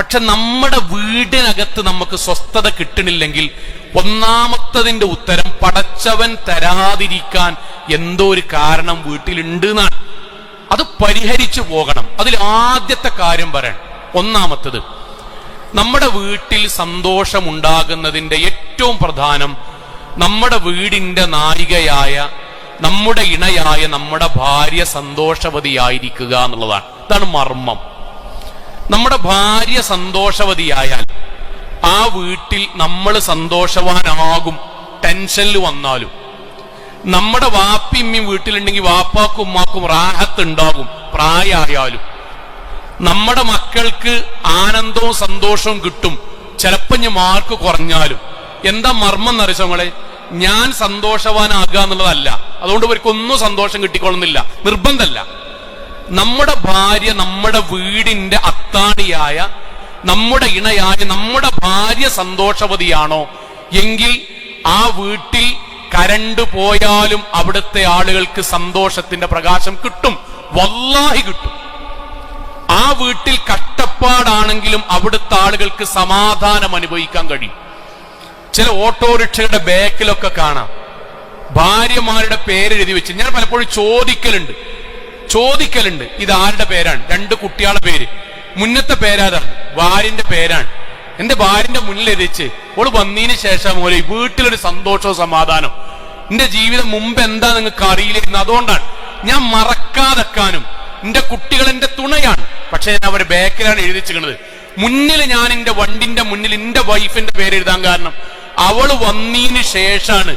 പക്ഷെ നമ്മുടെ വീടിനകത്ത് നമുക്ക് സ്വസ്ഥത കിട്ടണില്ലെങ്കിൽ ഒന്നാമത്തതിന്റെ ഉത്തരം പടച്ചവൻ തരാതിരിക്കാൻ എന്തോ ഒരു കാരണം വീട്ടിലുണ്ട് എന്നാണ്. അത് പരിഹരിച്ചു പോകണം. അതിൽ ആദ്യത്തെ കാര്യം പറയാൻ, ഒന്നാമത്തത്, നമ്മുടെ വീട്ടിൽ സന്തോഷമുണ്ടാകുന്നതിന്റെ ഏറ്റവും പ്രധാനം നമ്മുടെ വീടിന്റെ നായികയായ, നമ്മുടെ ഇണയായ നമ്മുടെ ഭാര്യ സന്തോഷവതിയായിരിക്കുക എന്നുള്ളതാണ്. ഇതാണ് മർമ്മം. നമ്മുടെ ഭാര്യ സന്തോഷവതിയായാൽ ആ വീട്ടിൽ നമ്മൾ സന്തോഷവാനാകും. ടെൻഷനിൽ വന്നാലും നമ്മുടെ വാപ്പിമ്മയും വീട്ടിലുണ്ടെങ്കിൽ വാപ്പാക്കും ഉമ്മാക്കും റാഹത്ത് ഉണ്ടാകും. പ്രായമായാലും നമ്മുടെ മക്കൾക്ക് ആനന്ദവും സന്തോഷവും കിട്ടും. ചിലപ്പോ മാർക്ക് കുറഞ്ഞാലും. എന്താ മർമ്മം എന്നറിച്ചോങ്ങളെ? ഞാൻ സന്തോഷവാനാകുക എന്നുള്ളതല്ല. അതുകൊണ്ട് ഇവർക്കൊന്നും സന്തോഷം കിട്ടിക്കൊള്ളുന്നില്ല, നിർബന്ധമല്ല. നമ്മുടെ ഭാര്യ നമ്മുടെ വീടിന്റെ അത്താണിയായ, നമ്മുടെ ഇണയായ നമ്മുടെ ഭാര്യ സന്തോഷവതിയാണോ എങ്കിൽ ആ വീട്ടിൽ കരണ്ട് പോയാലും അവിടുത്തെ ആളുകൾക്ക് സന്തോഷത്തിന്റെ പ്രകാശം കിട്ടും. വല്ലാഹി കിട്ടും. ആ വീട്ടിൽ കഷ്ടപ്പാടാണെങ്കിലും അവിടുത്തെ ആളുകൾക്ക് സമാധാനം അനുഭവിക്കാൻ കഴിയും. ചില ഓട്ടോറിക്ഷയുടെ ബാക്കിലൊക്കെ കാണാം ഭാര്യമാരുടെ പേരെഴുതി വെച്ച്. ഞാൻ പലപ്പോഴും ചോദിക്കലുണ്ട് ഇത് ആരുടെ പേരാണ്? 2 കുട്ടികളുടെ പേര്. മുന്നത്തെ പേരാതാണ്, ഭാര്യന്റെ പേരാണ്. എന്റെ ഭാര്യന്റെ മുന്നിൽ എത്തിച്ച് ഓള് വന്നതിന് ശേഷം പോലെ വീട്ടിലൊരു സന്തോഷവും സമാധാനം. എന്റെ ജീവിതം മുമ്പ് എന്താ നിങ്ങൾക്ക് അറിയില്ലായിരുന്നു. അതുകൊണ്ടാണ് ഞാൻ മറക്കാതെക്കാനും. എന്റെ കുട്ടികൾ എന്റെ തുണയാണ്, പക്ഷെ ഞാൻ അവരുടെ ബാക്കിലാണ് എഴുതിച്ചിരിക്കുന്നത്. മുന്നിൽ ഞാൻ എന്റെ വണ്ടിന്റെ മുന്നിൽ എന്റെ വൈഫിന്റെ പേര് എഴുതാൻ കാരണം അവള് വന്നതിന് ശേഷമാണ്.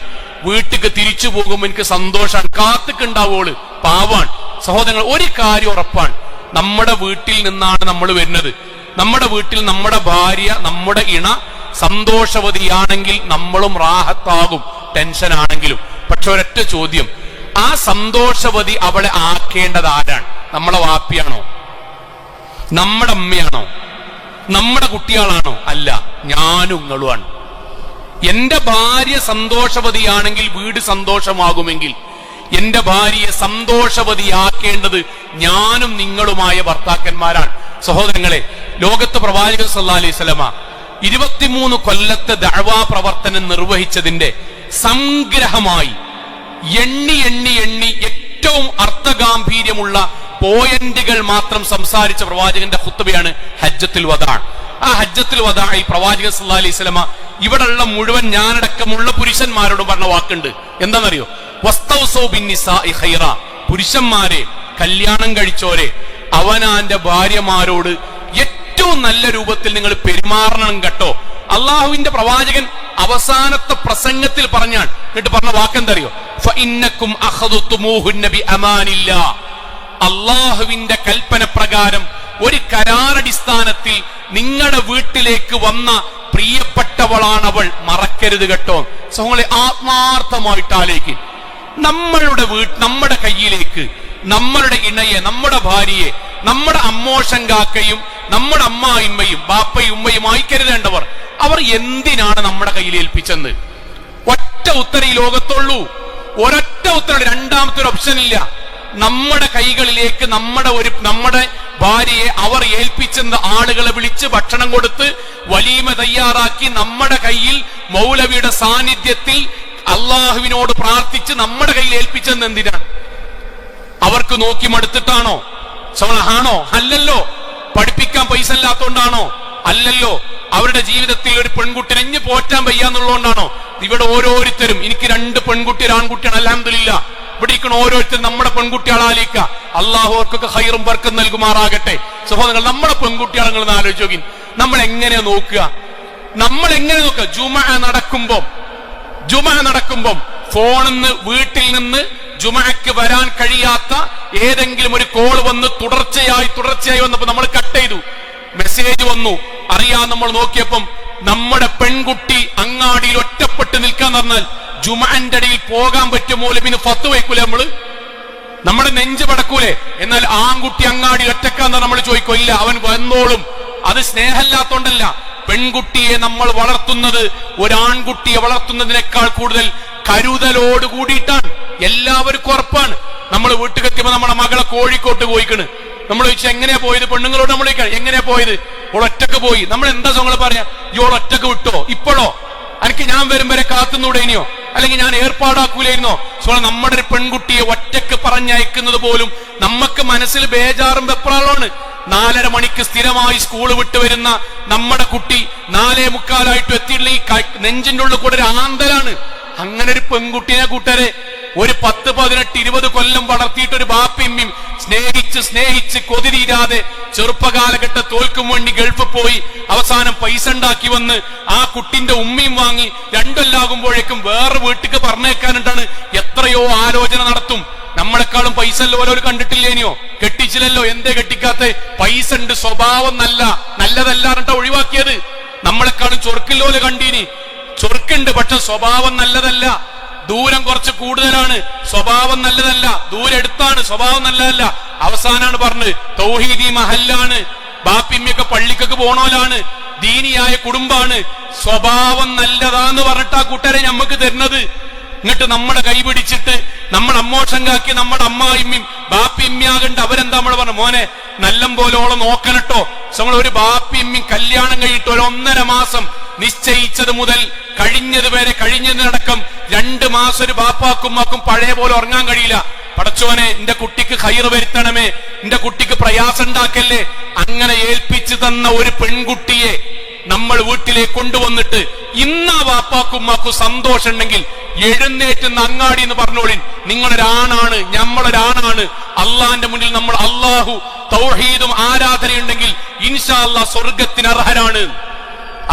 വീട്ടിക്ക് തിരിച്ചു പോകുമ്പോൾ എനിക്ക് സന്തോഷമാണ്. കാത്തുക്കുണ്ടാവോള്, പാവാണ്. സഹോദരങ്ങൾ, ഒരു കാര്യം ഉറപ്പാണ്, നമ്മുടെ വീട്ടിൽ നിന്നാണ് നമ്മൾ വരുന്നത്. നമ്മുടെ വീട്ടിൽ നമ്മുടെ ഭാര്യ, നമ്മുടെ ഇണ സന്തോഷവതിയാണെങ്കിൽ നമ്മളും റാഹത്താകും, ടെൻഷൻ ആണെങ്കിലും. പക്ഷെ ഒരൊറ്റ ചോദ്യം, ആ സന്തോഷവതി അവളെ ആക്കേണ്ടത് ആരാണ്? നമ്മളെ വാപ്പിയാണോ? നമ്മുടെ അമ്മയാണോ? നമ്മുടെ കുട്ടികളാണോ? അല്ല, ഞാനും നിങ്ങളുമാണ്. എന്റെ ഭാര്യ സന്തോഷവതിയാണെങ്കിൽ വീട് സന്തോഷമാകുമെങ്കിൽ എന്റെ ഭാര്യയെ സന്തോഷവതിയാക്കേണ്ടത് ഞാനും നിങ്ങളുമായ ഭർത്താക്കന്മാരാണ്. സഹോദരങ്ങളെ, ലോകത്ത് പ്രവാചകൻ സല്ലല്ലാഹു അലൈഹി വസല്ലമ 23 കൊല്ലത്തെ ദഅവാ പ്രവർത്തനം നിർവഹിച്ചതിന്റെ സംഗ്രഹമായി എണ്ണി ഏറ്റവും അർത്ഥഗാംഭീര്യമുള്ള പോയിന്റുകൾ മാത്രം സംസാരിച്ച പ്രവാചകന്റെ ഖുത്ബയാണ് ഹജ്ജത്തുൽ വദാ. ആ ഹജ്ജത്തുൽ വദാഇ പ്രവാചകൻ സല്ലല്ലാഹു അലൈഹി വസല്ലമ ഇവിടെയുള്ള മുഴുവൻ ഞാനടക്കമുള്ള പുരുഷന്മാരോട് പറഞ്ഞ വാക്കുണ്ട്. എന്താണെന്നറിയോ? വസ്തൗസൗ ബിന്നിസാഇ ഖൈറ. പുരുഷന്മാരെ, കല്യാണം കഴിച്ചോരെ, അവനാന്റെ ഭാര്യമാരോട് ഏറ്റവും നല്ല രൂപത്തിൽ നിങ്ങൾ പെരുമാറണം കേട്ടോ. അള്ളാഹുവിന്റെ പ്രവാചകൻ അവസാനത്തെ പ്രസംഗത്തിൽ പറഞ്ഞാൽ, എന്നിട്ട് പറഞ്ഞ വാക്കെന്തറിയോ? ഫഇന്നകും അഖദതുമൂഹുന്ന ബിഅമാനില്ലാ. അള്ളാഹുവിന്റെ കൽപ്പന പ്രകാരം ഒരു കരാറടിസ്ഥാനത്തിൽ നിങ്ങളുടെ വീട്ടിലേക്ക് വന്ന പ്രിയപ്പെട്ടവളാണവൾ, മറക്കരുത് കേട്ടോ. സഹോദരങ്ങളെ, ആത്മാർത്ഥമായിട്ട് ആലോചിക്ക്. നമ്മുടെ കയ്യിലേക്ക് നമ്മളുടെ ഇണയെ, നമ്മുടെ ഭാര്യയെ, നമ്മുടെ അമ്മോഷങ്കാക്കയും നമ്മുടെ അമ്മായിമ്മയും ബാപ്പയും ഉമ്മയുമായി കരുതേണ്ടവർ അവർ എന്തിനാണ് നമ്മുടെ കയ്യിൽ ഏൽപ്പിച്ചെന്ന്? ഒറ്റ ഉത്തരം ഈ ലോകത്തുള്ളൂ. ഒരൊറ്റ ഉത്തരം, രണ്ടാമത്തെ ഒരു ഓപ്ഷൻ ഇല്ല. നമ്മുടെ കൈകളിലേക്ക് നമ്മുടെ ഭാര്യയെ അവർ ഏൽപ്പിച്ചെന്ന് ആളുകളെ വിളിച്ച് ഭക്ഷണം കൊടുത്ത് വലീമ തയ്യാറാക്കി നമ്മുടെ കയ്യിൽ മൗലവിയുടെ സാന്നിധ്യത്തിൽ അള്ളാഹുവിനോട് പ്രാർത്ഥിച്ച് നമ്മുടെ കയ്യിൽ ഏൽപ്പിച്ചെന്ന് എന്തിനാണ്? അവർക്ക് നോക്കി മടുത്തിട്ടാണോ? ആണോ? അല്ലല്ലോ. പഠിപ്പിക്കാൻ പൈസ ഇല്ലാത്തോണ്ടാണോ? അല്ലല്ലോ. അവരുടെ ജീവിതത്തിൽ ഒരു പെൺകുട്ടിനെ ഇഞ്ഞ് പോറ്റാൻ വയ്യാന്നുള്ളതുകൊണ്ടാണോ? ഇവിടെ ഓരോരുത്തരും, എനിക്ക് 2 പെൺകുട്ടി, ഒരു ആൺകുട്ടിയാണ്, അൽഹംദുലില്ലാ. ഇവിടെ ഇരിക്കുന്ന ഓരോരുത്തരും നമ്മുടെ പെൺകുട്ടികളാലിക്ക. അള്ളാഹു അവർക്കൊക്കെ ഖൈറും ബർക്കത്തും നൽകുമാറാകട്ടെ. സഹോദരങ്ങൾ, നമ്മുടെ പെൺകുട്ടികളെന്ന് ആലോചിച്ച് നോക്കി. നമ്മൾ എങ്ങനെയാ നോക്കുക? ജുമഅ നടക്കുമ്പം ഫോണിന്ന്, വീട്ടിൽ നിന്ന് ജുമഅക്ക് വരാൻ കഴിയാത്ത ഏതെങ്കിലും ഒരു കോൾ വന്ന് തുടർച്ചയായി വന്നപ്പോ നമ്മൾ കട്ട് ചെയ്തു. മെസ്സേജ് വന്നു, അറിയാൻ നമ്മൾ നോക്കിയപ്പം നമ്മുടെ പെൺകുട്ടി അങ്ങാടിയിൽ ഒറ്റപ്പെട്ട് നിൽക്കാൻ പറഞ്ഞാൽ ജുമഅന്റെ ഇടയിൽ പോകാൻ പറ്റുമോ? പിന്നെ ഫത്വ വയ്ക്കൂലേ? നമ്മുടെ നെഞ്ച് പടക്കൂലേ? എന്നാൽ ആൺകുട്ടി അങ്ങാടി ഒറ്റക്കാന്ന് നമ്മൾ ചോദിക്കോ? ഇല്ല, അവൻ വന്നോളും. അത് സ്നേഹമില്ലാത്തോണ്ടല്ല. പെൺകുട്ടിയെ നമ്മൾ വളർത്തുന്നത് ഒരാൺകുട്ടിയെ വളർത്തുന്നതിനേക്കാൾ കൂടുതൽ കരുതലോട് കൂടിയിട്ടാണ്. എല്ലാവർക്കും ഉറപ്പാണ്. നമ്മൾ വീട്ടിലെത്തിയപ്പോ നമ്മുടെ മകളെ കോഴിക്കോട്ട് പോയിക്കണ്, നമ്മൾ ചോദിച്ചു എങ്ങനെയാ പോയത്, പെണ്ണുങ്ങളോട് നമ്മൾ ചോദിക്കാം എങ്ങനെയാ പോയത്, ഓൾ ഒറ്റക്ക് പോയി. നമ്മൾ എന്താ നിങ്ങൾ പറയാ, ഇവൾ ഒറ്റക്ക് വിട്ടോ, ഇപ്പോഴോ എനിക്ക് ഞാൻ വരും വരെ കാത്തുന്നൂടേനിയോ, അല്ലെങ്കിൽ ഞാൻ ഏർപ്പാടാക്കൂലായിരുന്നോ? നമ്മുടെ ഒരു പെൺകുട്ടിയെ ഒറ്റക്ക് പറഞ്ഞയക്കുന്നത് പോലും നമുക്ക് മനസ്സിൽ ബേജാറും വെപ്രാളമാണ്. 4:30 മണിക്ക് സ്ഥിരമായി സ്കൂൾ വിട്ട് വരുന്ന നമ്മുടെ കുട്ടി 4:45 എത്തിയിട്ടില്ല, ഈ നെഞ്ചിന്റെ ഉള്ളിൽ കൂടെ ഒരു ആന്തലാണ്. അങ്ങനെ ഒരു പെൺകുട്ടിയെ കൂട്ടരെ ഒരു 10, 18, 20 കൊല്ലം വളർത്തിയിട്ട് ഒരു ബാപ്പിയമ്മയും സ്നേഹിച്ച് കൊതി തീരാതെ ചെറുപ്പകാലഘട്ട തോൽക്കും വേണ്ടി ഗൾഫ് പോയി അവസാനം പൈസ ഉണ്ടാക്കി വന്ന് ആ കുട്ടിന്റെ ഉമ്മയും വാങ്ങി 2 കൊല്ലാകുമ്പോഴേക്കും വേറെ വീട്ടിക്ക് പറഞ്ഞേക്കാനിട്ടാണ് എത്രയോ ആലോചന നടത്തും. നമ്മളെക്കാളും പൈസ ഓരോരു കണ്ടിട്ടില്ലേനിയോ, കെട്ടിച്ചില്ലല്ലോ, എന്തേ കെട്ടിക്കാത്ത, പൈസ ഉണ്ട്, സ്വഭാവം നല്ലതല്ല എന്നിട്ടാ ഒഴിവാക്കിയത്. നമ്മളെക്കാളും ചൊറുക്കില്ലോല് കണ്ടീനി, ചൊറുക്കുണ്ട് പക്ഷെ സ്വഭാവം നല്ലതല്ല, ദൂരം കുറച്ച് കൂടുതലാണ്, സ്വഭാവം നല്ലതല്ല, ദൂരം എടുത്താണ്, സ്വഭാവം നല്ലതല്ല. അവസാനാണ് പറഞ്ഞ് തൗഹീദി മഹല്ലാണ്, ബാപ്പിമ്മയൊക്കെ പള്ളിക്കൊക്കെ പോണോലാണ്, ദീനിയായ കുടുംബാണ്, സ്വഭാവം നല്ലതാന്ന് പറഞ്ഞിട്ട് ആ കൂട്ടരെ ഞമ്മക്ക് തരുന്നത്. എന്നിട്ട് നമ്മുടെ കൈ പിടിച്ചിട്ട് നമ്മുടെ അമ്മോഷം കാക്കി നമ്മുടെ അമ്മായിമ്മയും ബാപ്പിമ്മയാകണ്ട അവരെന്താ നമ്മൾ പറഞ്ഞു, മോനെ നല്ലം പോലെ ഓളെ നോക്കണട്ടോ. ഒരു ബാപ്പിമ്മയും കല്യാണം കഴിഞ്ഞിട്ട് 1.5 മാസം നിശ്ചയിച്ചത് മുതൽ കഴിഞ്ഞതിനടക്കം 2 മാസം ഒരു ബാപ്പാക്കും മാക്കും പഴയ പോലെ ഉറങ്ങാൻ കഴിയില്ല. പടച്ചോനെ എന്റെ കുട്ടിക്ക് ഖൈർ വരുത്തണമേ, എന്റെ കുട്ടിക്ക് പ്രയാസം ഉണ്ടാക്കല്ലേ. അങ്ങനെ ഏൽപ്പിച്ചു തന്ന ഒരു പെൺകുട്ടിയെ നമ്മൾ വീട്ടിലേക്ക് കൊണ്ടുവന്നിട്ട് ഇന്നാ ബാപ്പാക്കും മാക്കും സന്തോഷം ഉണ്ടെങ്കിൽ എഴുന്നേറ്റ് അങ്ങാടി എന്ന് പറഞ്ഞോളിൻ, നിങ്ങളൊരാണാണ്, നമ്മളൊരാണാണ്. അള്ളാന്റെ മുന്നിൽ നമ്മൾ അള്ളാഹു തൗഹീദും ആരാധനയുണ്ടെങ്കിൽ ഇൻഷാ അല്ലാഹ് സ്വർഗത്തിന് അർഹരാണ്.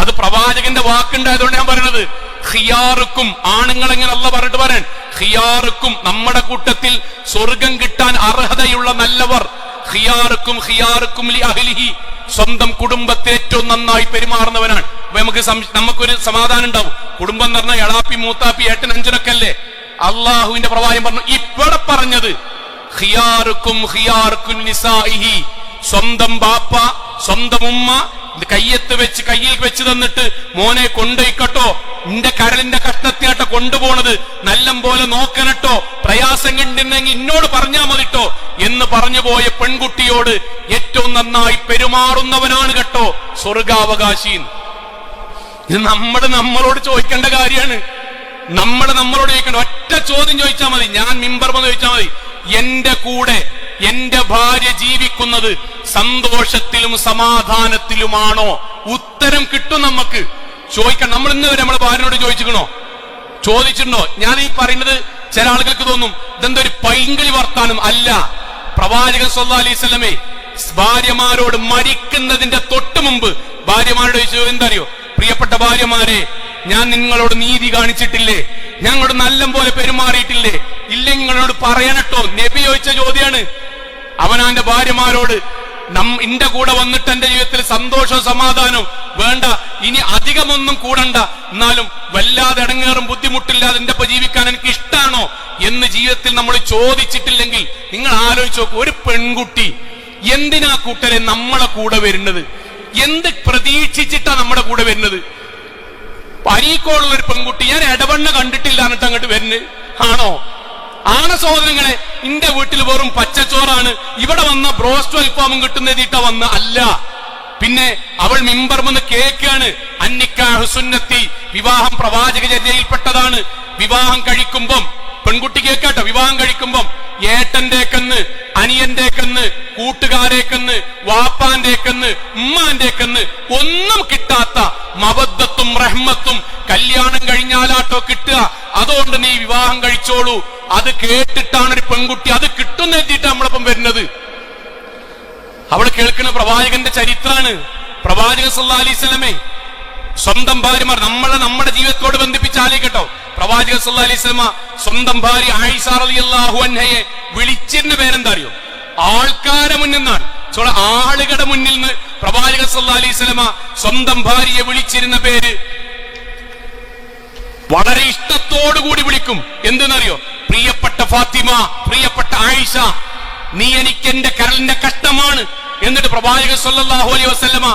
അത് പ്രവാചകന്റെ വാക്കുണ്ടായതുകൊണ്ട് ഞാൻ പറയുന്നത്. ഖിയാറുക്കും, ആണുങ്ങൾ എങ്ങനെ അല്ലാഹ് പറഞ്ഞിട്ട് പറയാൻ, ഖിയാറുക്കും നമ്മുടെ കൂട്ടത്തിൽ സ്വർഗം കിട്ടാൻ അർഹതയുള്ള നല്ലവർ, ഖിയാറുക്കും ലി അഹ്ലിഹി, സ്വന്തം കുടുംബത്തെ ഏറ്റവും നന്നായി പെരുമാറുന്നവനാണ്. നമുക്കൊരു സമാധാനം ഉണ്ടാവും. കുടുംബം എന്ന് പറഞ്ഞാൽ എളാപ്പി മൂത്താപ്പി ഏട്ടൻ അഞ്ചനൊക്കെ അല്ലേ. അള്ളാഹുവിന്റെ പ്രവാചകൻ പറഞ്ഞു, ഇവിടെ പറഞ്ഞത് ഖിയാറുക്കും നിസാഇഹി, സ്വന്തം ബാപ്പ സ്വന്തം ഉമ്മ കയ്യിൽ വെച്ച് തന്നിട്ട് മോനെ കൊണ്ടുപോയിക്കട്ടോ, നിന്റെ കരളിന്റെ കഷ്ണത്തിനാട്ടോ കൊണ്ടുപോണത്, നല്ലം പോലെ നോക്കണട്ടോ, പ്രയാസം കണ്ടിരുന്നെങ്കിൽ എന്നോട് പറഞ്ഞാ മതിട്ടോ എന്ന് പറഞ്ഞു പോയ പെൺകുട്ടിയോട് ഏറ്റവും നന്നായി പെരുമാറുന്നവനാണ് കേട്ടോ സ്വർഗാവകാശി. ഇത് നമ്മളോട് ചോദിക്കേണ്ട കാര്യമാണ്. നമ്മളോട് ചോദിക്കേണ്ട ഒറ്റ ചോദ്യം ചോദിച്ചാൽ മതി, ഞാൻ മിമ്പർമെന്ന് ചോദിച്ചാൽ മതി, എന്റെ കൂടെ എന്റെ ഭാര്യ ജീവിക്കുന്നത് സന്തോഷത്തിലും സമാധാനത്തിലുമാണോ? ഉത്തരം കിട്ടും നമുക്ക്. ചോദിക്കണം. നമ്മൾ ഇന്ന് വരെ നമ്മളെ ഭാര്യനോട് ചോദിച്ചിട്ടുണ്ടോ? ഞാൻ ഈ പറയുന്നത് ചില ആളുകൾക്ക് തോന്നും ഇതെന്തൊരു പൈങ്കിളി വർത്താനം. അല്ല, പ്രവാചകൻ സല്ലല്ലാഹു അലൈഹി വസല്ലമേ ഭാര്യമാരോട് മരിക്കുന്നതിന്റെ തൊട്ട് മുമ്പ് ഭാര്യമാരോട് ചോദിച്ചു, എന്തറിയോ, പ്രിയപ്പെട്ട ഭാര്യമാരെ, ഞാൻ നിങ്ങളോട് നീതി കാണിച്ചിട്ടില്ലേ, ഞങ്ങളോട് നല്ല പോലെ പെരുമാറിയിട്ടില്ലേ, ഇല്ലെങ്കിൽ നിങ്ങളോട് പറയണട്ടോ. നബി ചോദിച്ച ചോദ്യാണ്. അവനാന്റെ ഭാര്യമാരോട് എന്റെ കൂടെ വന്നിട്ട് എന്റെ ജീവിതത്തിൽ സന്തോഷവും സമാധാനവും വേണ്ട, ഇനി അധികമൊന്നും കൂടണ്ട, എന്നാലും വല്ലാതെ ഇടങ്ങേറും ബുദ്ധിമുട്ടില്ലാതെ എന്റെ ഒപ്പം ജീവിക്കാൻ എനിക്ക് ഇഷ്ടാണോ എന്ന് ജീവിതത്തിൽ നമ്മൾ ചോദിച്ചിട്ടില്ലെങ്കിൽ നിങ്ങൾ ആലോചിച്ച് നോക്കൂ. ഒരു പെൺകുട്ടി എന്തിനാ കൂട്ടരെ നമ്മളെ കൂടെ വരുന്നത്? എന്ത് പ്രതീക്ഷിച്ചിട്ടാ നമ്മുടെ കൂടെ വരുന്നത്? അരീക്കോളുള്ള ഒരു പെൺകുട്ടി ഞാൻ ഇടവണ്ണ കണ്ടിട്ടില്ല എന്നിട്ട് അങ്ങോട്ട് വരുന്നത് ആണോ? സഹോദരങ്ങളെ, എന്റെ വീട്ടിൽ വെറും പച്ചച്ചോറാണ്, ഇവിടെ വന്ന ബ്രോസ്റ്റ് അൽഫാമും കിട്ടുന്നതിട്ട വന്ന് അല്ല. പിന്നെ അവൾ മിമ്പർമെന്ന് കേൾക്കാണ്, അന്നിക്കാഹു സുന്നത്തി, വിവാഹം പ്രവാചകചര്യയിൽപ്പെട്ടതാണ്. വിവാഹം കഴിക്കുമ്പം പെൺകുട്ടി കേൾക്കാട്ടോ, വിവാഹം കഴിക്കുമ്പം ഏട്ടന്റെ കന്ന്, അനിയന്റെ കന്ന്, കൂട്ടുകാരേക്കെന്ന്, വാപ്പാന്റേക്കെന്ന്, ഉമ്മാന്റേക്കെന്ന് ഒന്നും കിട്ടാത്ത മവദ്ദത്തും റഹ്മത്തും കല്യാണം കഴിഞ്ഞാലാട്ടോ കിട്ടുക. അതുകൊണ്ട് നീ വിവാഹം കഴിച്ചോളൂ. അത് കേട്ടിട്ടാണ് ഒരു പെൺകുട്ടി അത് കിട്ടുന്ന എത്തിയിട്ട് നമ്മളൊപ്പം വരുന്നത്. അവൾ കേൾക്കുന്ന പ്രവാചകന്റെ ചരിത്രമാണ്. പ്രവാചകൻ സല്ലല്ലാഹു അലൈഹി വസല്ലമേ സ്വന്തം ഭാര്യമാർ നമ്മുടെ ജീവിതത്തോട് ബന്ധിപ്പിച്ചാലേക്കട്ടോ. പ്രവാചകൻ സല്ലല്ലാഹു അലൈഹി വസല്ലമ സ്വന്തം ഭാര്യ ആയിഷ റളിയല്ലാഹു അൻഹയെ വിളിച്ചിരുന്ന പേരെന്താ അറിയോ? ആൾക്കാരെ മുന്നിൽ നിന്നാണ്, ആളുകളുടെ മുന്നിൽ നിന്ന് പ്രവാചകൻ സല്ലല്ലാഹു അലൈഹി വസല്ലമ സ്വന്തം ഭാര്യയെ വിളിച്ചിരുന്ന പേര് വളരെ ഇഷ്ടത്തോടുകൂടി വിളിക്കും. എന്തെന്നറിയോ? പ്രിയപ്പെട്ട ഫാത്തിമ, പ്രിയപ്പെട്ട ആയിഷ, നീ എനിക്ക് എന്റെ കരളിന്റെ കഷ്ടമാണ്. എന്നിട്ട് പ്രവാചകൻ സല്ലല്ലാഹു അലൈഹി വസല്ലമ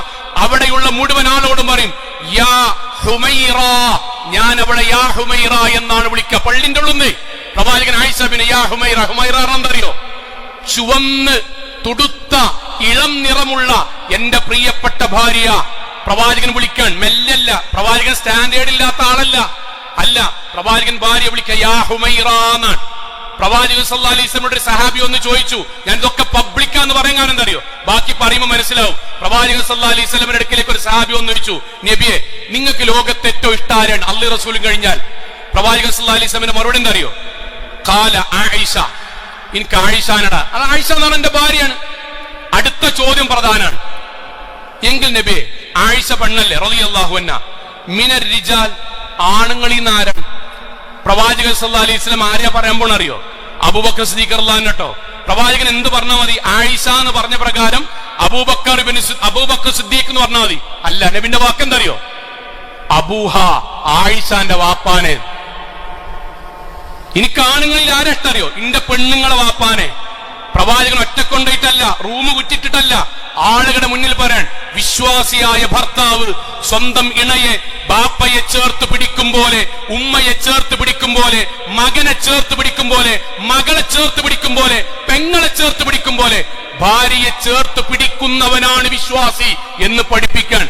അവിടെയുള്ള മുഴുവൻ ആളോടും പറയും, യാ ഹുമൈറ, ഞാൻ അവളെ യാ ഹുമൈറ എന്നാണ് വിളിക്കുക. പള്ളിന്റെ ഉള്ളിൽ പ്രവാചകൻ ആയിഷ ബിൻ യാ ഹുമൈറ. ഹുമൈറ എന്തറിയോ? ചുവന്ന് തുടുത്ത ഇളം നിറമുള്ള എന്റെ പ്രിയപ്പെട്ട ഭാര്യ. പ്രവാചകൻ വിളിക്കാൻ മെല്ലല്ല, പ്രവാചകൻ സ്റ്റാൻഡേർഡ് ഇല്ലാത്ത ആളല്ല, അല്ല, പ്രവാചകൻ ഭാര്യ വിളിക്കുക യാ ഹുമൈറ എന്നാണ്. പ്രവാചകൻ സല്ലല്ലാഹു അലൈഹി വസല്ലമയുടെ ഒരു സഹാബി ഒന്ന് ചോദിച്ചു, ഞാൻ ഇതൊക്കെ പബ്ലിക്കാന്ന് പറയാൻ കാരണം എന്തറിയോ, ബാക്കി പറയുമ്പോൾ മനസ്സിലാവും. പ്രവാചകൻ സല്ലല്ലാഹു അലൈഹി വസല്ലമയുടെ അടുക്കലേക്ക് ഒരു സഹാബി ഒന്ന് ചോദിച്ചു, നബിയെ നിങ്ങൾക്ക് ലോകത്തെ ഏറ്റവും ഇഷ്ടാരാണ് അള്ളാഹു റസൂലും കഴിഞ്ഞാൽ? പ്രവാചകൻ സല്ലല്ലാഹു അലൈഹി വസല്ലമയുടെ മറുപടി എന്തറിയോ, ഖാല ആയിഷ, എനിക്ക് ആയിഷാനടാ, അത് ആയിഷ എന്നാണ് എന്റെ ഭാര്യയാണ്. അടുത്ത ചോദ്യം പ്രധാനാണ്. എങ്കിൽ നബിയെ ആയിഷ പെണ്ണല്ലേ റളിയല്ലാഹു അൻഹ, മിനർ റിജാൽ, ആണുങ്ങളിൽ നിന്ന് ആരാണ്? പ്രവാചകൻ സല്ലല്ലാഹു അലൈഹി വസല്ലം ആരെയാ പറയാൻ പോണറിയോ? അബൂബക്കർ സിദ്ദീഖ് റളിയല്ലാഹു അൻഹു കേട്ടോ. പ്രവാചകൻ എന്ത് പറഞ്ഞാൽ മതി? ആയിഷ എന്ന് പറഞ്ഞ പ്രകാരം അബൂബക്കർ സിദ്ദീഖ് എന്ന് പറഞ്ഞാൽ മതി. അല്ല, നബിന്റെ വാക്ക് എന്തറിയോ? അബൂഹ, ആയിഷാന്റെ വാപ്പാനെ. എനിക്ക് ആണുങ്ങളിൽ ആരെ ഇഷ്ടറിയോ? ഇന്റെ പെണ്ണുങ്ങളെ വാപ്പാനെ. പ്രവാചകൻ ഒറ്റക്കൊണ്ടായിട്ടല്ല, റൂം കുറ്റിട്ടിട്ടല്ല, ആളുകളുടെ മുന്നിൽ പറയാൻ, വിശ്വാസിയായ ഭർത്താവ് സ്വന്തം ഇണയെ ബാപ്പയെ ചേർത്ത് പിടിക്കും പോലെ, ഉമ്മയെ ചേർത്ത് പിടിക്കും പോലെ, മകനെ ചേർത്ത് പിടിക്കും പോലെ, മകളെ ചേർത്ത് പിടിക്കും പോലെ, പെങ്ങളെ ചേർത്ത് പിടിക്കും പോലെ ഭാര്യയെ ചേർത്ത് പിടിക്കുന്നവനാണ് വിശ്വാസി എന്ന് പഠിപ്പിക്കാൻ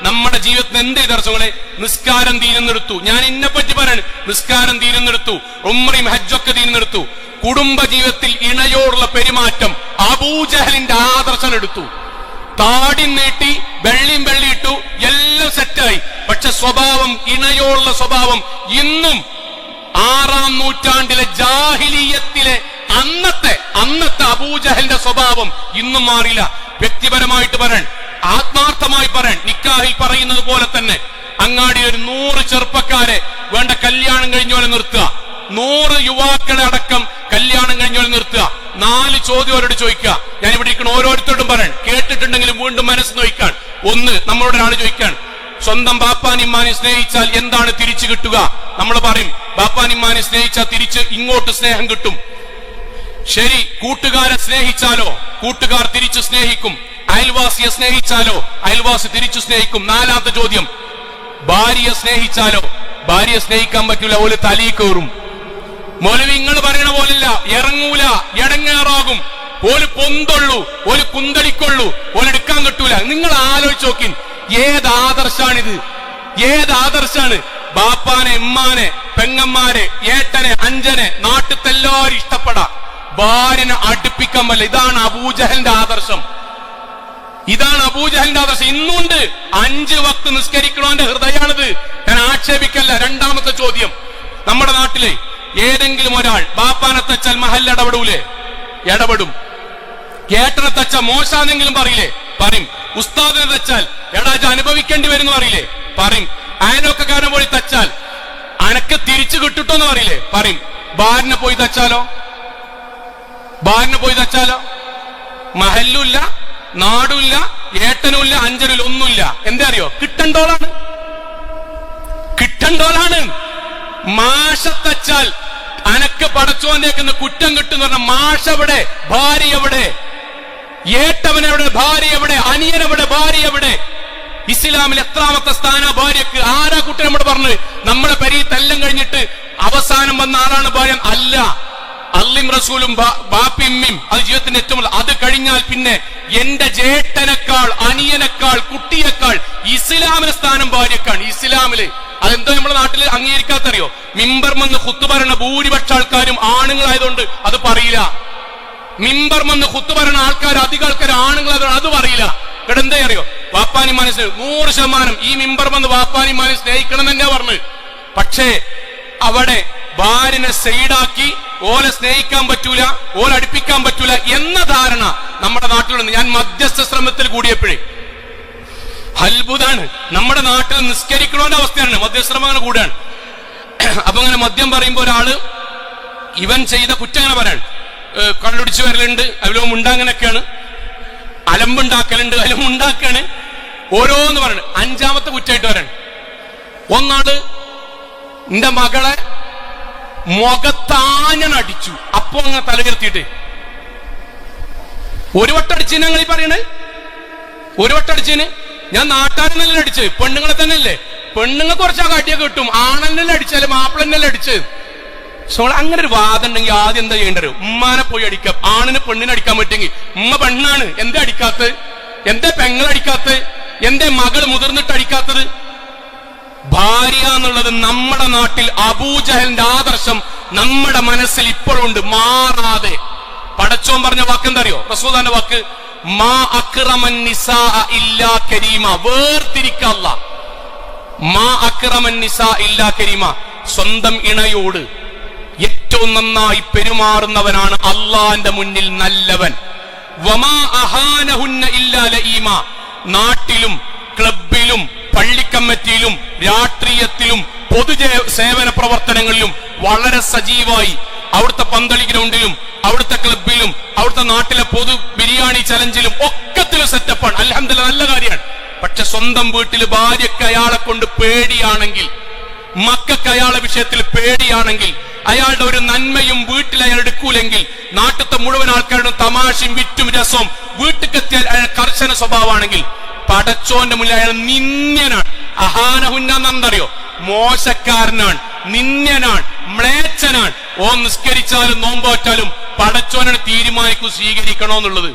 നമ്മുടെ ജീവിതത്തിൽ എന്തേ ദർശനങ്ങളെ? നിസ്കാരം തീരുന്നെടുത്തു, ഞാൻ എന്നെ പറ്റി പറയാണ്, നിസ്കാരം തീരുന്നെടുത്തു, ഉംറയും ഹജ്ജൊക്കെ തീരുന്നെടുത്തു. കുടുംബ ജീവിതത്തിൽ ഇണയോടുള്ള പെരുമാറ്റം അബൂജഹലിന്റെ ആദർശം എടുത്തു. താടി നീട്ടി വെള്ളിയിട്ടു, എല്ലാം സെറ്റായി. പക്ഷെ സ്വഭാവം, ഇണയോടുള്ള സ്വഭാവം ഇന്നും 6-ാം നൂറ്റാണ്ടിലെ ജാഹിലിയത്തിലെ അന്നത്തെ അബൂജഹലിന്റെ സ്വഭാവം ഇന്നും മാറില്ല. വ്യക്തിപരമായിട്ട് പറയാൻ, ആത്മാർത്ഥമായി പറയാൻ, നിക്കാഹിൽ പറയുന്നത് പോലെ തന്നെ അങ്ങാടി ഒരു 100 ചെറുപ്പക്കാരെ വേണ്ട കല്യാണം കഴിഞ്ഞോലെ നിർത്തുക, 100 യുവാക്കളെ അടക്കം കല്യാണം കഴിഞ്ഞോലെ നിർത്തുക. 4 ചോദ്യം അവരോട് ചോദിക്കുക. ഞാൻ ഇവിടെ ഇരിക്കുന്ന ഓരോരുത്തരോടും പറയാൻ, കേട്ടിട്ടുണ്ടെങ്കിലും വീണ്ടും മനസ്സ് നോക്കാൻ. ഒന്ന്, നമ്മളോട് ഒരാൾ ചോദിക്കാൻ, സ്വന്തം ബാപ്പാനിമ്മാനെ സ്നേഹിച്ചാൽ എന്താണ് തിരിച്ചു കിട്ടുക? നമ്മൾ പറയും, ബാപ്പാനിമ്മാനെ സ്നേഹിച്ചാൽ തിരിച്ച് ഇങ്ങോട്ട് സ്നേഹം കിട്ടും. ശരി, കൂട്ടുകാരെ സ്നേഹിച്ചാലോ? കൂട്ടുകാർ തിരിച്ചു സ്നേഹിക്കും. അയൽവാസിയെ സ്നേഹിച്ചാലോ? അയൽവാസി തിരിച്ചു സ്നേഹിക്കും. 4ാമത്തെ ചോദ്യം, ഭാര്യയെ സ്നേഹിച്ചാലോ? ഭാര്യയെ സ്നേഹിക്കാൻ പറ്റൂല, ഓല് തലയിൽ കയറും. മൗലവി നിങ്ങൾ പറയണ പോലല്ല, ഇറങ്ങൂല, ഇടങ്ങേറാകും, ഓല് പൊന്തൊള്ളൂ, ഓല് കുന്തളിക്കൊള്ളൂ, ഓലെടുക്കാൻ കിട്ടൂല. നിങ്ങൾ ആലോചിച്ച് നോക്കിൻ, ഏതാദർശാണിത്? ഏതാദർശാണ്? ബാപ്പാനെ, ഉമ്മാനെ, പെങ്ങന്മാരെ, ഏട്ടനെ, അഞ്ചനെ, നാട്ടിലെല്ലാരും ഇഷ്ടപ്പെടാ, ഭാര്യനെ അടുപ്പിക്കാൻ പറ്റില്ല. ഇതാണ് അബൂജഹലിന്റെ ആദർശം. ഇതാണ് അബൂജഹലിന്റെ ആദർശം. ഇന്നുണ്ട് 5 വക്ത് നിസ്കരിക്കണോന്റെ ഹൃദയാണിത്. ഞാൻ ആക്ഷേപിക്കല്ല. 2ാമത്തെ ചോദ്യം, നമ്മുടെ നാട്ടിലെ ഏതെങ്കിലും ഒരാൾ ബാപ്പാനെ തച്ചാൽ മഹൽ ഇടപെടൂലേ? ഇടപെടും. ഏട്ടനെ തച്ചാൽ മോശാന്നെങ്കിലും പറയില്ലേ? പറയും. ഉസ്താദിനെ തച്ചാൽ എടാ അനുഭവിക്കേണ്ടി വരുന്നു പറയില്ലേ? പറയും. അയനൊക്കെക്കാരനെ പോയി തച്ചാൽ അനക്ക് തിരിച്ചു കിട്ടുട്ടോന്ന് പറയില്ലേ? പറയും. ഭാര്യനെ പോയി തച്ചാലോ? ഭാര്യനെ പോയി തച്ചാലോ? മഹല്ലുമില്ല, നാടുമില്ല, ഏട്ടനുമില്ല, അഞ്ചനുമില്ല, ഒന്നുമില്ല. എന്താ അറിയോ? കിട്ടണ്ടോളാണ്. മാഷ തച്ചാൽ അനക്ക് പടച്ചോന്നേക്കുന്ന കുറ്റം കിട്ടുന്ന പറഞ്ഞ മാഷ എവിടെ? ഭാര്യ എവിടെ? ഏട്ടവനെവിടെ? ഭാര്യ എവിടെ? അനിയനെവിടെ? ഭാര്യ എവിടെ? ഇസ്ലാമിൽ എത്രാമത്തെ സ്ഥാന ഭാര്യക്ക്? ആരാ കുട്ടി നമ്മൾ പറഞ്ഞു? നമ്മളെ പരീത്തെല്ലാം കഴിഞ്ഞിട്ട് അവസാനം വന്ന ആളാണ് ഭാര്യ? അല്ല, അള്ളിം റസൂലും ബാപ്പിമ്മിയും അത് ജീവിതത്തിന്റെ ഏറ്റവും. അത് കഴിഞ്ഞാൽ പിന്നെ എന്റെ ജേട്ടനേക്കാൾ, അനിയനേക്കാൾ, കുട്ടിയേക്കാൾ ഇസ്ലാമിന്റെ സ്ഥാനം ഭാര്യക്കാണ്. ഇസ്ലാമില് അതെന്തോ നമ്മുടെ നാട്ടിൽ അംഗീകരിക്കാത്തറിയോ? മിമ്പർ വന്ന് ഖുത്ബ പറയുന്ന ഭൂരിപക്ഷ ആൾക്കാരും ആണുങ്ങളായതുകൊണ്ട് അത് പറയില്ല. മിമ്പർ വന്ന് ഖുത്ബ പറയുന്ന ആൾക്കാർ, അധികം ആൾക്കാർ ആണുങ്ങളായതുകൊണ്ട് അത് പറയില്ല. ഇവിടെ എന്താ അറിയോ? വാപ്പാനിമാനെ 100% ഈ മിമ്പർ വന്ന് വാപ്പാനിമാനെ സ്നേഹിക്കണം തന്നെ പറഞ്ഞു. പക്ഷേ അവിടെ ഭാര്യനെ സൈഡാക്കി ഓലെ സ്നേഹിക്കാൻ പറ്റൂല, ഓലെ അടുപ്പിക്കാൻ പറ്റൂല എന്ന ധാരണ നമ്മുടെ നാട്ടിലുണ്ട്. ഞാൻ മധ്യസ്ഥ ശ്രമത്തിൽ കൂടിയപ്പോഴേ അത്ഭുതമാണ്. നമ്മുടെ നാട്ടിൽ നിസ്കരിക്കണോന്റെ അവസ്ഥയാണ്, മദ്യശ്രമങ്ങൾ കൂടാണ്. അപ്പൊ അങ്ങനെ മദ്യം പറയുമ്പോ ഒരാള് ഇവൻ ചെയ്ത കുറ്റം അങ്ങനെ പറയാൻ, കള്ളുടിച്ചു വരലുണ്ട്, അതിലും ഉണ്ടാങ്ങനൊക്കെയാണ്, അലമ്പുണ്ടാക്കലുണ്ട്, അതിലും ഉണ്ടാക്കാണ്, ഓരോന്ന് പറയണ്. 5ാമത്തെ കുറ്റമായിട്ട് വരാൻ, ഒന്നാട് എന്റെ മകളെ മുഖത്താഞ്ഞടിച്ചു. അപ്പൊ അങ്ങനെ തലകീർത്തിയിട്ട് ഒരു വട്ടം അടിച്ചതിന് ഞങ്ങൾ ഈ പറയണേ, ഒരു വട്ടം അടിച്ചതിന്. ഞാൻ നാട്ടാരനല്ലേ അടിച്ച്, പെണ്ണുങ്ങളെ തന്നെ അല്ലേ? പെണ്ണുങ്ങൾ കുറച്ചൊക്കെ അടിയൊക്കെ കിട്ടും. ആണെന്നല്ലേ അടിച്ചാല്, മാപ്പിളന്നല്ലേ അടിച്ച്. സോ അങ്ങനെ ഒരു വാദം ഉണ്ടെങ്കിൽ ആദ്യം എന്താ ചെയ്യേണ്ടത്? ഉമ്മാനെ പോയി അടിക്കാം. ആണിന് പെണ്ണിനെ അടിക്കാൻ പറ്റുമെങ്കിൽ ഉമ്മ പെണ്ണാണ്, എന്താ അടിക്കാത്തത്? എന്താ പെങ്ങളടിക്കാത്തത്? എന്റെ മകൾ മുതിർന്നിട്ട് അടിക്കാത്തത്? ഭാര്യ എന്നുള്ളത് നമ്മുടെ നാട്ടിൽ അബൂജഹലിന്റെ ആദർശം നമ്മുടെ മനസ്സിൽ ഇപ്പോഴുണ്ട്, മാറാതെ. പടച്ചോൻ പറഞ്ഞ വാക്ക് എന്താ അറിയോ? റസൂലുള്ളാഹിന്റെ വാക്ക്, മാ അക്റമൻ നിസാ ഇല്ലാ കരീമ. വേർതിരിക്കല്ല. മാ അക്റമൻ നിസാ ഇല്ലാ കരീമ. സ്വന്തം ഇണയോട് ഏറ്റവും നന്നായി പെരുമാറുന്നവനാണ് അള്ളാന്റെ മുന്നിൽ നല്ലവൻ. വമാ അഹാനഹുന്ന ഇല്ലാ ലഈമ. നാട്ടിലും ക്ലബിലും പള്ളിക്കമ്മിറ്റിയിലും രാഷ്ട്രീയത്തിലും പൊതു സേവന പ്രവർത്തനങ്ങളിലും വളരെ സജീവമായി അവിടുത്തെ പന്തളി ഗ്രൗണ്ടിലും അവിടുത്തെ ക്ലബിലും അവിടുത്തെ നാട്ടിലെ പൊതു ബിരിയാണി ചലഞ്ചിലും ഒക്കത്തിലും സെറ്റപ്പാണ്. അൽഹംദുലില്ലാഹ്, നല്ല കാര്യമാണ്. പക്ഷെ സ്വന്തം വീട്ടിൽ ഭാര്യക്ക് അയാളെ കൊണ്ട് പേടിയാണെങ്കിൽ, മക്കൾക്ക് അയാളെ വിഷയത്തിൽ പേടിയാണെങ്കിൽ, അയാളുടെ ഒരു നന്മയും വീട്ടിൽ അയാൾ എടുക്കൂലെങ്കിൽ, നാട്ടിലത്തെ മുഴുവൻ ആൾക്കാരുടെ തമാശയും വിറ്റും രസവും വീട്ടിലെത്തിയാൽ അയാൾ കർശന സ്വഭാവമാണെങ്കിൽ, പടച്ചോന്റെ മുന്നിൽ അയാൾ നിന്ദ്യനാണ്. അഹാനഹുന്നറിയോ? മോശക്കാരനാണ്, നിന്ദ്യനാണ്, മ്ലേച്ഛനാണ്. ഓ നിസ്കരിച്ചാലും നോമ്പോറ്റാലും പടച്ചോനാണ് തീരുമാനിക്കൂ സ്വീകരിക്കണോന്നുള്ളത്.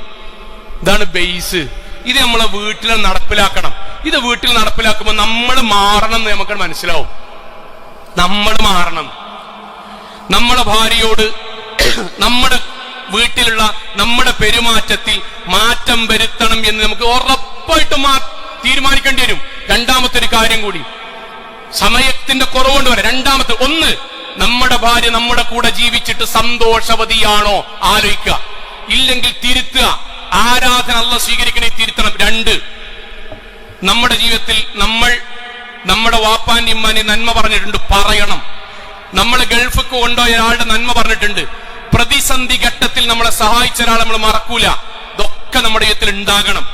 ഇതാണ് ബേസ്. ഇത് നമ്മളെ വീട്ടിൽ നടപ്പിലാക്കണം. ഇത് വീട്ടിൽ നടപ്പിലാക്കുമ്പോൾ നമ്മൾ മാറണം എന്ന് നമുക്ക് മനസ്സിലാവും. നമ്മൾ മാറണം. നമ്മളെ ഭാര്യയോട് നമ്മുടെ വീട്ടിലുള്ള നമ്മുടെ പെരുമാറ്റത്തിൽ മാറ്റം വരുത്തണം എന്ന് നമുക്ക് ഉറപ്പായിട്ടും തീരുമാനിക്കേണ്ടി വരും. രണ്ടാമത്തെ ഒരു കാര്യം കൂടി, സമയത്തിന്റെ കുറവുകൊണ്ട് വരെ. രണ്ടാമത്തെ, ഒന്ന്, നമ്മുടെ ഭാര്യ നമ്മുടെ കൂടെ ജീവിച്ചിട്ട് സന്തോഷവതിയാണോ ആലോചിക്കുക. ഇല്ലെങ്കിൽ തിരുത്തുക. ആരാധന അല്ലാഹ് സ്വീകരിക്കണേ, തിരുത്തണം. രണ്ട്, നമ്മുടെ ജീവിതത്തിൽ നമ്മൾ നമ്മുടെ വാപ്പാന്റെ ഇമ്മാനെ നന്മ പറഞ്ഞിട്ടുണ്ട്, പറയണം. നമ്മളെ ഗൾഫിക്ക് കൊണ്ടുപോയ ഒരാളുടെ നന്മ പറഞ്ഞിട്ടുണ്ട്. പ്രതിസന്ധി ഘട്ടത്തിൽ നമ്മളെ സഹായിച്ച ഒരാളെ നമ്മൾ മറക്കൂല. ഇതൊക്കെ നമ്മുടെ ജീവിതത്തിൽ ഉണ്ടാകണം.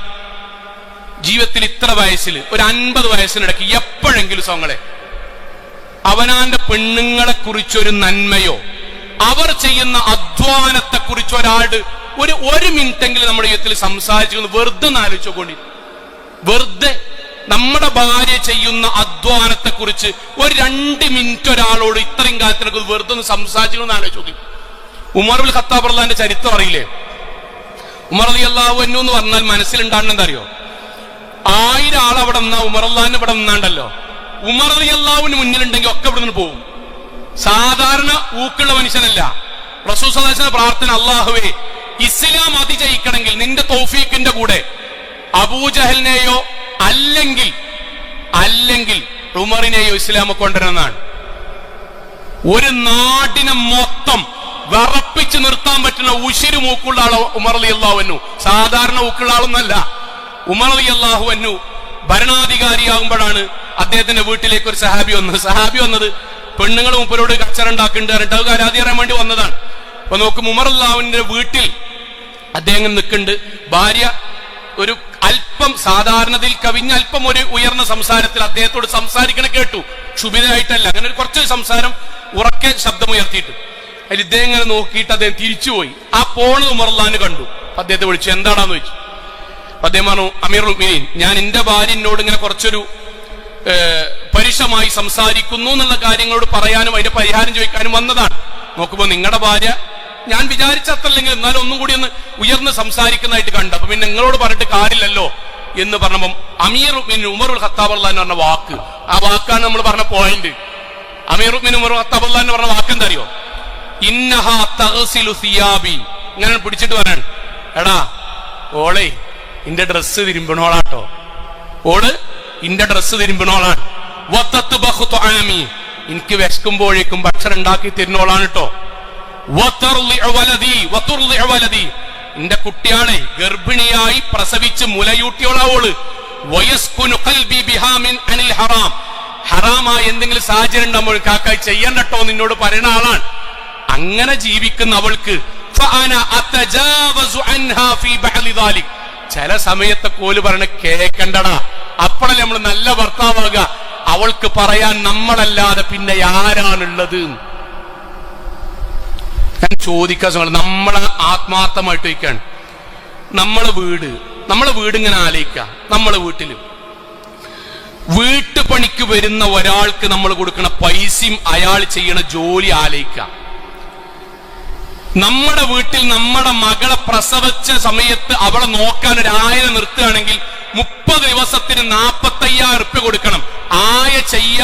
ജീവിതത്തിൽ ഇത്ര വയസ്സിൽ, ഒരു 50 വയസ്സിനിടയ്ക്ക് എപ്പോഴെങ്കിലും സോങ്ങളെ അവനാന്റെ പെണ്ണുങ്ങളെ കുറിച്ചൊരു നന്മയോ അവർ ചെയ്യുന്ന അധ്വാനത്തെ കുറിച്ച് ഒരാട് ഒരു മിനിറ്റെങ്കിലും നമ്മുടെ ജീവിതത്തിൽ സംസാരിച്ചു വെറുതെ ആലോചിച്ചുകൊണ്ടി. വെറുതെ നമ്മുടെ ഭാര്യ ചെയ്യുന്ന അധ്വാനത്തെ കുറിച്ച് ഒരു 2 മിനിറ്റ് ഒരാളോട് ഇത്രയും കാലത്തിനൊക്കെ വെറുതെ ഒന്ന് സംസാരിച്ചു ആലോചിച്ച് നോക്കി. ഉമർ ഇബ്നുൽ ഖത്താബ് റളിയല്ലാഹുവിന്റെ ചരിത്രം അറിയില്ലേ? ഉമർ റളിയല്ലാഹു അൻഹു എന്ന് പറഞ്ഞാൽ മനസ്സിലുണ്ടാകുന്ന എന്താ അറിയോ? 1000 ആൾ അവിടെ നിന്നാ ഉമർ റളിയല്ലാഹു ഇവിടെ നിന്നാണ്ടല്ലോ. ഉമർ റളിയല്ലാഹുവിന് മുന്നിലുണ്ടെങ്കിൽ ഒക്കെ ഇവിടെ നിന്ന് പോകും. സാധാരണ ഊക്കുള്ള മനുഷ്യനല്ല. റസൂൽ സ്വല്ലല്ലാഹു അലൈഹി വസല്ലം പ്രാർത്ഥന, അല്ലാഹുവേ ഇസ്ലാം അതിജയിക്കണമെങ്കിൽ നിന്റെ തൗഫീഖിന്റെ കൂടെ അബൂജഹലിനെയോ അല്ലെങ്കിൽ ഉമറിനെയോ ഇസ്ലാമെ കൊണ്ടുവരുന്നതാണ്. ഒരു നാടിനെ മൊത്തം വിറപ്പിച്ച് നിർത്താൻ പറ്റുന്ന ഉശിരു മൂക്കുള്ള ആളോ ഉമർ റളിയല്ലാഹു അൻഹു. സാധാരണ ഊക്കുള്ള ആളൊന്നല്ല. ഉമർ റളിയല്ലാഹു അൻഹു ഭരണാധികാരിയാകുമ്പോഴാണ് അദ്ദേഹത്തിന്റെ വീട്ടിലേക്ക് ഒരു സഹാബി വന്നത്. പെണ്ണുങ്ങൾ മൂപ്പരോട് കച്ചറുണ്ടാക്കുന്നുണ്ട് പറഞ്ഞിട്ട് അത് പരാതി അറിയാൻ വേണ്ടി വന്നതാണ്. അപ്പൊ നോക്കും, ഉമർ റളിയല്ലാഹുവിന്റെ വീട്ടിൽ അദ്ദേഹം നിൽക്കുന്നുണ്ട്. ഭാര്യ ഒരു അല്പം സാധാരണതയിൽ കവിഞ്ഞ അല്പം ഒരു ഉയർന്ന സംസാരത്തിൽ അദ്ദേഹത്തോട് സംസാരിക്കണ കേട്ടു. ക്ഷുഭിതമായിട്ടല്ല, അങ്ങനെ ഒരു കുറച്ച് സംസാരം ഉറക്കെ ശബ്ദമുയർത്തിയിട്ട്. അതിൽ ഇദ്ദേഹം ഇങ്ങനെ നോക്കിയിട്ട് അദ്ദേഹം തിരിച്ചുപോയി. ആ പോണത് ഉമർ റളിയല്ലാഹു കണ്ടു. അദ്ദേഹത്തെ വിളിച്ചു, എന്താണെന്ന് ചോദിച്ചു. അദ്ദേഹം പറഞ്ഞു, അമീറുൽ മുഅ്മിനീൻ, ഞാൻ എന്റെ ഭാര്യ എന്നോട് ഇങ്ങനെ കുറച്ചൊരു പരുഷമായി സംസാരിക്കുന്നു എന്നുള്ള കാര്യങ്ങളോട് പറയാനും അതിന്റെ പരിഹാരം ചോദിക്കാനും വന്നതാണ്. നോക്കുമ്പോ നിങ്ങളുടെ ഭാര്യ ഞാൻ വിചാരിച്ചത്രല്ലെങ്കിൽ എന്നാലും ഒന്നും കൂടി ഒന്ന് ഉയർന്ന് സംസാരിക്കുന്നതായിട്ട് കണ്ടു. അപ്പൊ പിന്നെ നിങ്ങളോട് പറഞ്ഞിട്ട് കാര്യമില്ലല്ലോ എന്ന് പറഞ്ഞപ്പം അമീർ ഉമർ ഖത്താബ് റളിയല്ലാഹു അൻഹു പറഞ്ഞ വാക്ക്, ആ വാക്കാണ് നമ്മൾ പറഞ്ഞ പോയിന്റ്. അമീർ ഉമർ ഖത്താബ് റളിയല്ലാഹു അൻഹു പറഞ്ഞ വാക്ക് എന്താ അറിയോ? ഇന്നഹാ തഗ്സിലു സിയാബി. ഇങ്ങനെ പിടിച്ചിട്ട് പറയാൻ, എടാ ഓളെ ഇന്റെ ഡ്രസ്സ് തിരുമ്പണോളാട്ടോ, ഓള് ഇന്റെ ഡ്രസ്സ് തിരുമ്പണോളാണ്. വതത്ബഖു തുആമി, എനിക്ക് വിശക്കുമ്പോഴേക്കും ഭക്ഷണം ഉണ്ടാക്കി തരുന്നോളാണ് കേട്ടോ. വതുർളി, എന്റെ കുട്ടിയാളെ ഗർഭിണിയായി പ്രസവിച്ച് മുലയൂട്ടിയോളാവോള്. വയസ്കുനു ഖൽബി ബിഹാ മിൻ അനിൽ ഹറാം, ഹറാമായി എന്തെങ്കിലും സാഹചര്യം ഉണ്ടാകുമ്പോൾ കാക്കായി ചെയ്യണ്ടട്ടോ നിന്നോട് പറയുന്ന ആളാണ്. അങ്ങനെ ജീവിക്കുന്ന അവൾക്ക് ഫഅന അതജാവസു അൻഹാ ഫീ ബഅദി ദാലിക്, ചില സമയത്തെ കോല് പറഞ്ഞ കേക്കണ്ടടാ. അപ്പോഴല്ലേ നമ്മൾ നല്ല ഭർത്താവാകുക. അവൾക്ക് പറയാൻ നമ്മളല്ലാതെ പിന്നെ ആരാണുള്ളത്? ഞാൻ ചോദിക്കാൻ, നമ്മളെ ആത്മാർത്ഥമായിട്ട് ചോദിക്കാണ്. നമ്മളെ വീട് ഇങ്ങനെ ആലോചിക്കുക. നമ്മളെ വീട്ടുപണിക്ക് വരുന്ന ഒരാൾക്ക് നമ്മൾ കൊടുക്കുന്ന പൈസയും അയാൾ ചെയ്യണ ജോലി ആലോചിക്കുക. നമ്മുടെ വീട്ടിൽ നമ്മുടെ മകളെ പ്രസവിച്ച സമയത്ത് അവളെ നോക്കാൻ ഒരു 1000 നിർത്തുകയാണെങ്കിൽ 30 ദിവസത്തിന് 45,000 റുപ്യ കൊടുക്കണം. ആയ ചെയ്യ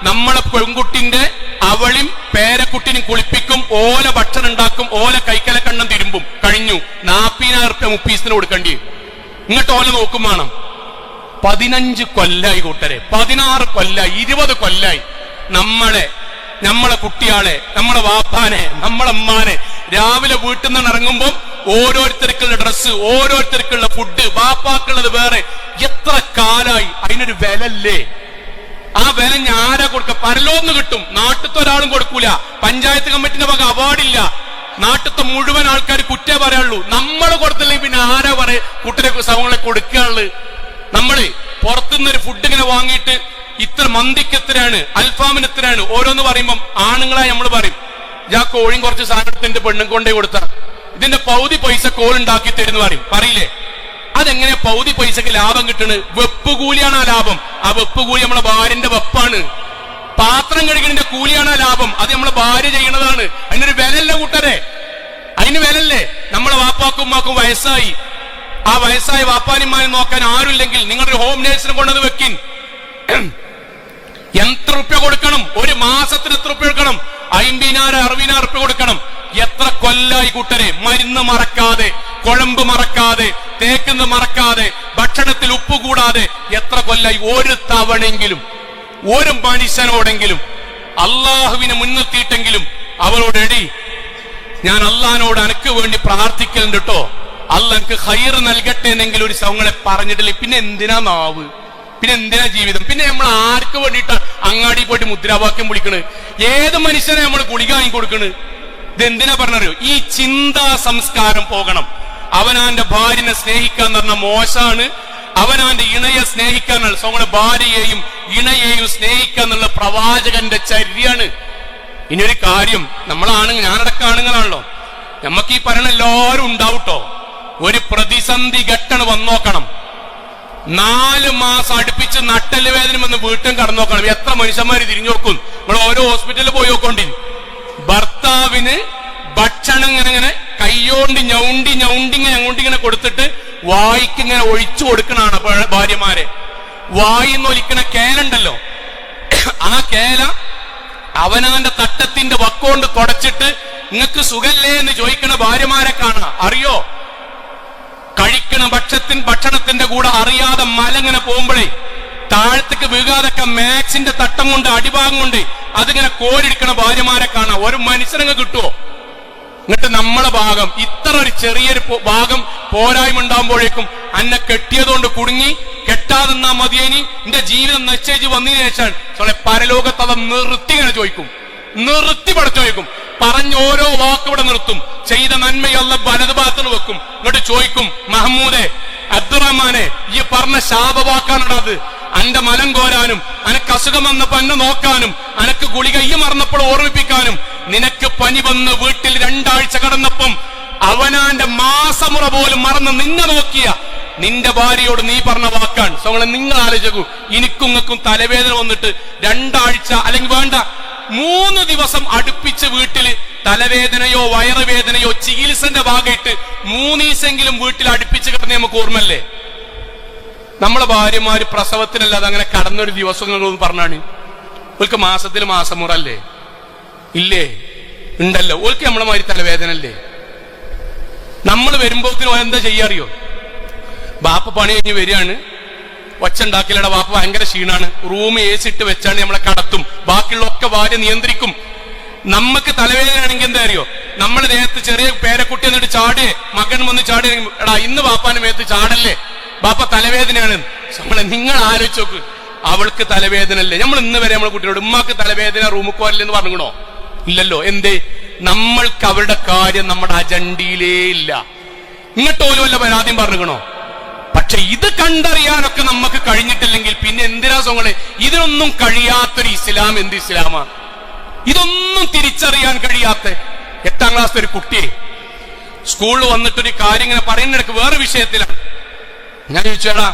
നമ്മളെ പെൺകുട്ടിന്റെ അവളും പേരക്കുട്ടിനും കുളിപ്പിക്കും, ഓല ഭക്ഷണം ഉണ്ടാക്കും, ഓല കൈക്കല കണ്ണം തിരുമ്പും, കഴിഞ്ഞു. 40,000 റുപ്യ 30 കൊടുക്കേണ്ടി. ഇങ്ങോട്ട് ഓല നോക്കും വേണം. 15 കൊല്ലായി കൂട്ടരെ, 16 കൊല്ലായി, 20 കൊല്ലായി നമ്മളെ കുട്ടിയാളെ, നമ്മളെ വാപ്പാനെ, നമ്മളെ അമ്മാനെ രാവിലെ വീട്ടിൽ നിന്ന് ഇറങ്ങുമ്പോൾ ഓരോരുത്തർക്കുള്ള ഡ്രസ്സ്, ഓരോരുത്തർക്കുള്ള ഫുഡ്, വാപ്പാക്കുള്ളത് വേറെ. എത്ര കാലായി അതിനൊരു വിലല്ലേ? ആ വില ഞാനാ കൊടുക്ക? പരലോന്ന് കിട്ടും, നാട്ടിലത്തെ ഒരാളും കൊടുക്കൂല. പഞ്ചായത്ത് കമ്മിറ്റിന്റെ വക അവാർഡില്ല. നാട്ടിലത്തെ മുഴുവൻ ആൾക്കാർ കുറ്റേ പറയാനുള്ളൂ. നമ്മൾ കൊടുത്തില്ലെങ്കിൽ പിന്നെ ആരാ പറയാ കുട്ടിയെ സൗങ്ങളെ കൊടുക്കാനുള്ളത്? നമ്മള് പുറത്തുനിന്നൊരു ഫുഡ് ഇങ്ങനെ വാങ്ങിയിട്ട് ഇത്ര മന്തിക്ക് എത്രയാണ്, അൽഫാമിന് എത്രയാണ് ഓരോന്ന് പറയുമ്പം ആണുങ്ങളായി നമ്മൾ പറയും, ഞാൻ കോഴിയും കുറച്ച് സാധനത്തിന്റെ പെണ്ണും കൊണ്ടേ കൊടുത്ത ഇതിന്റെ പകുതി പൈസ കോളുണ്ടാക്കി തരുന്നു പറയില്ലേ? അതെങ്ങനെ പകുതി പൈസക്ക് ലാഭം കിട്ടണ്? വെപ്പ് കൂലിയാണ് ആ ലാഭം. ആ വെപ്പ് കൂലി നമ്മളെ ഭാര്യന്റെ വെപ്പാണ്. പാത്രം കഴുകുന്നതിന്റെ കൂലിയാണ് ആ ലാഭം. അത് നമ്മളെ ഭാര്യ ചെയ്യണതാണ്. അതിനൊരു വിലല്ല കൂട്ടരെ, അതിന് വിലല്ലേ? നമ്മളെ വാപ്പാക്കും ഉമ്മാക്കും വയസ്സായി. ആ വയസ്സായ വാപ്പാനിമാരെ നോക്കാൻ ആരുമില്ലെങ്കിൽ നിങ്ങളൊരു ഹോം നേഴ്സിനെ കൊണ്ടത് വെക്കിൻ. എത്ര റുപ്യ കൊടുക്കണം? ഒരു മാസത്തിന് എത്ര റുപ്യ കൊടുക്കണം? 50,000 60,000 റുപ്യ കൊടുക്കണം. എത്ര കൊല്ലായി കൂട്ടരെ? മരുന്ന് മറക്കാതെ, കുഴമ്പ് മറക്കാതെ, തേക്കുന്ന മറക്കാതെ, ഭക്ഷണത്തിൽ ഉപ്പ് കൂടാതെ എത്ര കൊല്ലായി? ഒരു തവണെങ്കിലും ഒരു മനുഷ്യനോടെങ്കിലും അള്ളാഹുവിനെ മുൻനിർത്തിയിട്ടെങ്കിലും അവരോട് എടി ഞാൻ അള്ളഹാനോട് അനക്ക് വേണ്ടി പ്രാർത്ഥിക്കലുണ്ട് കേട്ടോ, അല്ല എനിക്ക് ഖൈർ നൽകട്ടെ എന്നെങ്കിലും ഒരു സൗങ്ങളെ പറഞ്ഞിട്ടില്ലേ? പിന്നെ എന്തിനാ നാവ്? പിന്നെ എന്തിനാ ജീവിതം? പിന്നെ നമ്മൾ ആർക്ക് വേണ്ടിയിട്ടാണ് അങ്ങാടി പോയിട്ട് മുദ്രാവാക്യം വിളിക്കണ്? ഏത് മനുഷ്യനെ നമ്മൾ ഗുളിക വാങ്ങി കൊടുക്കണ്? ഇതെന്തിനാ പറഞ്ഞറിയോ? ഈ ചിന്താ സംസ്കാരം പോകണം. അവനാന്റെ ഭാര്യനെ സ്നേഹിക്കാൻ പറഞ്ഞ മോശാണ്. അവനാന്റെ ഇണയെ സ്നേഹിക്കാനുള്ള സ്വങ്ങളെ ഭാര്യയെയും ഇണയെയും സ്നേഹിക്കാന്നുള്ള പ്രവാചകന്റെ ചര്യാണ്. ഇനിയൊരു കാര്യം, നമ്മളാണ്, ഞാനടക്കം ആണുങ്ങളാണല്ലോ, നമുക്ക് ഈ പറയണ എല്ലാവരും ഉണ്ടാവട്ടോ. ഒരു പ്രതിസന്ധി ഘട്ടണ് വന്നോക്കണം. 4 മാസം അടുപ്പിച്ച് നട്ടല് വേദന വന്ന് വീട്ടിൽ കടന്നു നോക്കണം. എത്ര മനുഷ്യന്മാര് തിരിഞ്ഞു നോക്കും? നമ്മൾ ഓരോ ഹോസ്പിറ്റലിൽ പോയി നോക്കോണ്ടി. ഭർത്താവിന് ഭക്ഷണം ഇങ്ങനെ കൈയോണ്ട് ഞൗണ്ടിങ്ങനെ കൊടുത്തിട്ട് വായിക്കിങ്ങനെ ഒഴിച്ചു കൊടുക്കണാണ് ഭാര്യമാരെ. വായിന്ന് ഒലിക്കണ കേലുണ്ടല്ലോ, ആ കേല അവനവന്റെ തട്ടത്തിന്റെ വക്കോണ്ട് തുടച്ചിട്ട് നിങ്ങക്ക് സുഖല്ലേ എന്ന് ചോദിക്കണ ഭാര്യമാരെ കാണാം. അറിയോ? കഴിക്കണ ഭക്ഷണത്തിന്റെ കൂടെ അറിയാതെ മലങ്ങനെ പോകുമ്പോഴേ താഴത്തേക്ക് വീകാതൊക്കെ മാക്സിന്റെ തട്ടം കൊണ്ട് അടിഭാഗം കൊണ്ട് അതിങ്ങനെ കോരിടിക്കണ ഭാര്യമാരെ കാണാം. ഒരു മനുഷ്യനങ്ങ് കിട്ടുമോ? എന്നിട്ട് നമ്മളെ ഭാഗം ഇത്ര ഒരു ചെറിയൊരു ഭാഗം പോരായ്മ ഉണ്ടാകുമ്പോഴേക്കും അന്നെ കെട്ടിയതുകൊണ്ട് കുടുങ്ങി, കെട്ടാതെന്നാ മതിയേനി, എന്റെ ജീവിതം നിശ്ചയിച്ച് വന്നതിന് ശേഷം പരലോകത്ത് അത് നിർത്തിങ്ങനെ ചോദിക്കും, നിർത്തി പടച്ചു ചോദിക്കും. പറഞ്ഞ ഓരോ വാക്ക് ഇവിടെ നിർത്തും. ചെയ്ത നന്മയല്ല വലത് ഭാഗത്ത് വെക്കും. ഇങ്ങോട്ട് ചോദിക്കും, മഹമ്മൂദെ, അബ്ദുറഹ്മാനെ, ഈ പറഞ്ഞ ശാപവാക്കാണത്. അന്റെ മലം കോരാനും, അനക്ക് അസുഖം വന്നപ്പോ എന്നെ നോക്കാനും, അനക്ക് ഗുളിക ഈ മറന്നപ്പോൾ ഓർമ്മിപ്പിക്കാനും, നിനക്ക് പനി വന്ന് വീട്ടിൽ 2 ആഴ്ച കടന്നപ്പം അവനാന്റെ മാസമുറ പോലും മറന്ന് നിന്നെ നോക്കിയ നിന്റെ ഭാര്യയോട് നീ പറഞ്ഞ വാക്കാണ്. സോളെ നിങ്ങൾ ആലോചിക്കൂ. എനിക്കും തലവേദന വന്നിട്ട് 2 ആഴ്ച അല്ലെങ്കിൽ വേണ്ട 3 ദിവസം അടുപ്പിച്ച് വീട്ടിൽ തലവേദനയോ വയറുവേദനയോ ചികിത്സന്റെ ഭാഗമായിട്ട് 3 ദിവസമെങ്കിലും വീട്ടിൽ അടുപ്പിച്ച് കിടന്ന് നമുക്ക് ഓർമ്മല്ലേ? നമ്മളെ ഭാര്യമാര് പ്രസവത്തിനല്ലാതെ അങ്ങനെ കടന്നൊരു ദിവസങ്ങളൊന്നും പറഞ്ഞാണ്. ഓൾക്ക് മാസത്തിൽ മാസമുറല്ലേ? ഇല്ലേ? ഉണ്ടല്ലോ. ഓൾക്ക് നമ്മളെ മാതിരി തലവേദന അല്ലേ? നമ്മൾ വരുമ്പോഴത്തേനും എന്താ ചെയ്യാറിയോ? ബാപ്പ പണി കഴിഞ്ഞ് വരികയാണ്, ഒച്ച ഉണ്ടാക്കില്ലട, ബാപ്പ ഭയങ്കര ക്ഷീണാണ്, റൂം AC ഇട്ട് വെച്ചാണ് നമ്മളെ കടത്തും. ബാക്കിയുള്ളൊക്കെ ഭാര്യ നിയന്ത്രിക്കും. നമുക്ക് തലവേദന ആണെങ്കിൽ എന്താ അറിയോ? നമ്മളെ ദേഹത്ത് ചെറിയ പേരക്കുട്ടി എന്നിട്ട് ചാടിയേ, മകൻ വന്ന് ചാടി, എടാ ഇന്ന് ബാപ്പാന്റെ മേത്ത് ചാടല്ലേ, ബാപ്പ തലവേദനയാണ്. നമ്മളെ നിങ്ങൾ ആലോചിച്ച് നോക്ക്, അവൾക്ക് തലവേദന അല്ലേ? നമ്മൾ ഇന്ന് വരെ നമ്മളെ കുട്ടിയോട് ഉമ്മാക്ക് തലവേദന റൂമിൽ പോരല്ലെന്ന് പറഞ്ഞോ? ഇല്ലല്ലോ. എന്തേ? നമ്മൾക്ക് അവരുടെ കാര്യം നമ്മുടെ അജണ്ടയിലേ ഇല്ല. ഇങ്ങോട്ട് പോലും വല്ല പരാതിയും പറഞ്ഞോ? പക്ഷെ ഇത് കണ്ടറിയാനൊക്കെ നമുക്ക് കഴിഞ്ഞിട്ടില്ലെങ്കിൽ പിന്നെ എന്തിനാ സോങ്ങളെ? ഇതിനൊന്നും കഴിയാത്തൊരു ഇസ്ലാം എന്ത് ഇസ്ലാമാണ്? ഇതൊന്നും തിരിച്ചറിയാൻ കഴിയാത്ത 8ാം ക്ലാസ് ഒരു കുട്ടിയെ സ്കൂളിൽ വന്നിട്ടൊരു കാര്യം ഇങ്ങനെ പറയുന്നിടക്ക് വേറെ വിഷയത്തിലാണ്. ഞാൻ ചോദിച്ചേടാ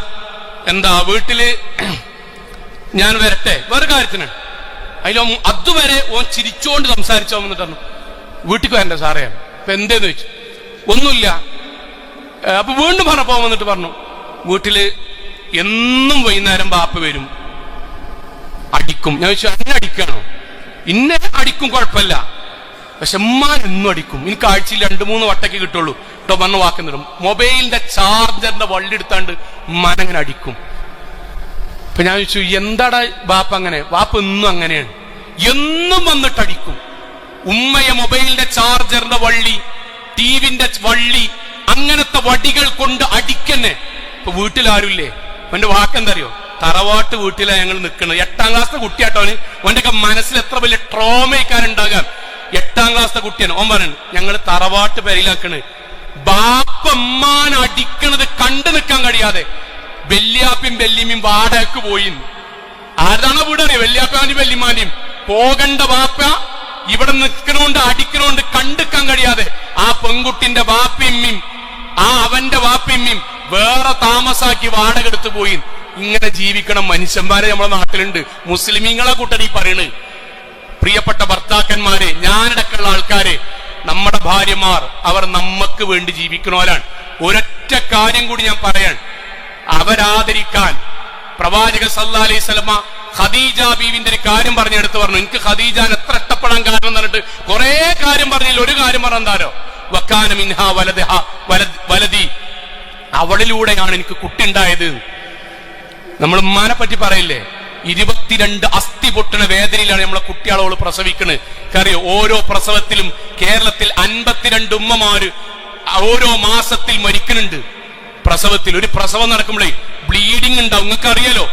എന്താ വീട്ടില് ഞാൻ വരട്ടെ, വേറെ കാര്യത്തിനാണ്. അതിലോ അതുവരെ ഓൻ ചിരിച്ചോണ്ട് സംസാരിച്ചോ വന്നിട്ട് വീട്ടിൽ വരണ്ട സാറേ, അപ്പൊ എന്തേന്ന് ചോദിച്ചു. ഒന്നുമില്ല. അപ്പൊ വീണ്ടും പറഞ്ഞപ്പോ വന്നിട്ട് പറഞ്ഞു, വീട്ടില് എന്നും വൈകുന്നേരം ബാപ്പ വരും, അടിക്കും. ഞാൻ ചോദിച്ചു, എന്നെ അടിക്കാണോ? ഇന്നെ അടിക്കും, കുഴപ്പമില്ല, പക്ഷെ ഉമ്മാൻ എന്നും അടിക്കും. എനിക്ക് ആഴ്ചയിൽ 2-3 വട്ടയ്ക്ക് കിട്ടുള്ളൂ കേട്ടോ പറഞ്ഞ വാക്കുന്നിടും. മൊബൈലിന്റെ ചാർജറിന്റെ വള്ളി എടുത്താണ്ട് ഉമ്മാനങ്ങനെ അടിക്കും. അപ്പൊ ഞാൻ ചോദിച്ചു, എന്താടാ ബാപ്പ അങ്ങനെ? ബാപ്പ എന്നും അങ്ങനെയാണ്, എന്നും വന്നിട്ട് അടിക്കും. ഉമ്മയെ മൊബൈലിന്റെ ചാർജറിന്റെ വള്ളി, ടിവിന്റെ വള്ളി, അങ്ങനത്തെ വടികൾ കൊണ്ട് അടിക്കന്നെ. ഇപ്പൊ വീട്ടിലാരുമില്ലേ? അവന്റെ വാക്കെന്താ അറിയോ? തറവാട്ട് വീട്ടിലാണ് ഞങ്ങൾ നിൽക്കുന്നത്. 8ാം ക്ലാസ്സിലെ കുട്ടിയാട്ടോന്. അവന്റെയൊക്കെ മനസ്സിൽ എത്ര വലിയ ട്രോമയ്ക്കാനുണ്ടാകാം. 8ാം ക്ലാസ്സിലെ കുട്ടിയാണ്. ഓൻ പറഞ്ഞു, ഞങ്ങൾ തറവാട്ട് പേരിലാക്കണ്. ബാപ്പ ഉമ്മാൻ അടിക്കണത് കണ്ടു നിൽക്കാൻ കഴിയാതെ വല്യാപ്പയും വല്യമ്മയും വാടകക്ക് പോയി. ആരാണോ വീട് അറിയോ? വല്യാപ്പാനും വല്യമാനും. പോകണ്ട ബാപ്പ ഇവിടെ നിൽക്കണോണ്ട് അടിക്കണോണ്ട് കണ്ടിക്കാൻ കഴിയാതെ ആ പെൺകുട്ടിന്റെ ബാപ്പയമ്മയും അവന്റെ ബാപ്പയമ്മയും വേറെ താമസാക്കി വാടക എടുത്തു പോയി. ഇങ്ങനെ ജീവിക്കണം മനുഷ്യന്മാരെ നമ്മുടെ നാട്ടിലുണ്ട്. മുസ്ലിമീങ്ങളെ കൂട്ടടി പറയണ്. പ്രിയപ്പെട്ട ഭർത്താക്കന്മാരെ, ഞാനടക്കമുള്ള ആൾക്കാരെ, നമ്മുടെ ഭാര്യമാർ അവർ നമ്മക്ക് വേണ്ടി ജീവിക്കണോരാണ്. ഒരൊറ്റ കാര്യം കൂടി ഞാൻ പറയാൻ, അവരാദരിക്കാൻ പ്രവാചകൻ സല്ലല്ലാഹു അലൈഹി വസല്ലമ ഖദീജ ബീവിന്റെ ഒരു കാര്യം പറഞ്ഞെടുത്ത് പറഞ്ഞു. എനിക്ക് ഖദീജാൻ എത്ര ഇഷ്ടപ്പെടാൻ കാരണം എന്ന് പറഞ്ഞിട്ട് കുറെ കാര്യം പറഞ്ഞില്ല. ഒരു കാര്യം പറഞ്ഞാരോ, വക്കാന മിൻഹാ വലദി, അവളിലൂടെയാണ് എനിക്ക് കുട്ടി ഉണ്ടായത്. നമ്മൾ ഉമ്മാനെ പറ്റി പറയില്ലേ, 22 അസ്ഥി പൊട്ടുന്ന വേദനയിലാണ് നമ്മളെ കുട്ടികളോട് പ്രസവിക്കുന്നത്. അറിയോ, ഓരോ പ്രസവത്തിലും കേരളത്തിൽ 52 ഉമ്മമാര് ഓരോ മാസത്തിൽ മരിക്കുന്നുണ്ട്. പ്രസവത്തിൽ ഒരു പ്രസവം നടക്കുമ്പോഴേ ബ്ലീഡിങ് ഉണ്ടാവും. നിങ്ങൾക്ക് അറിയാലോ,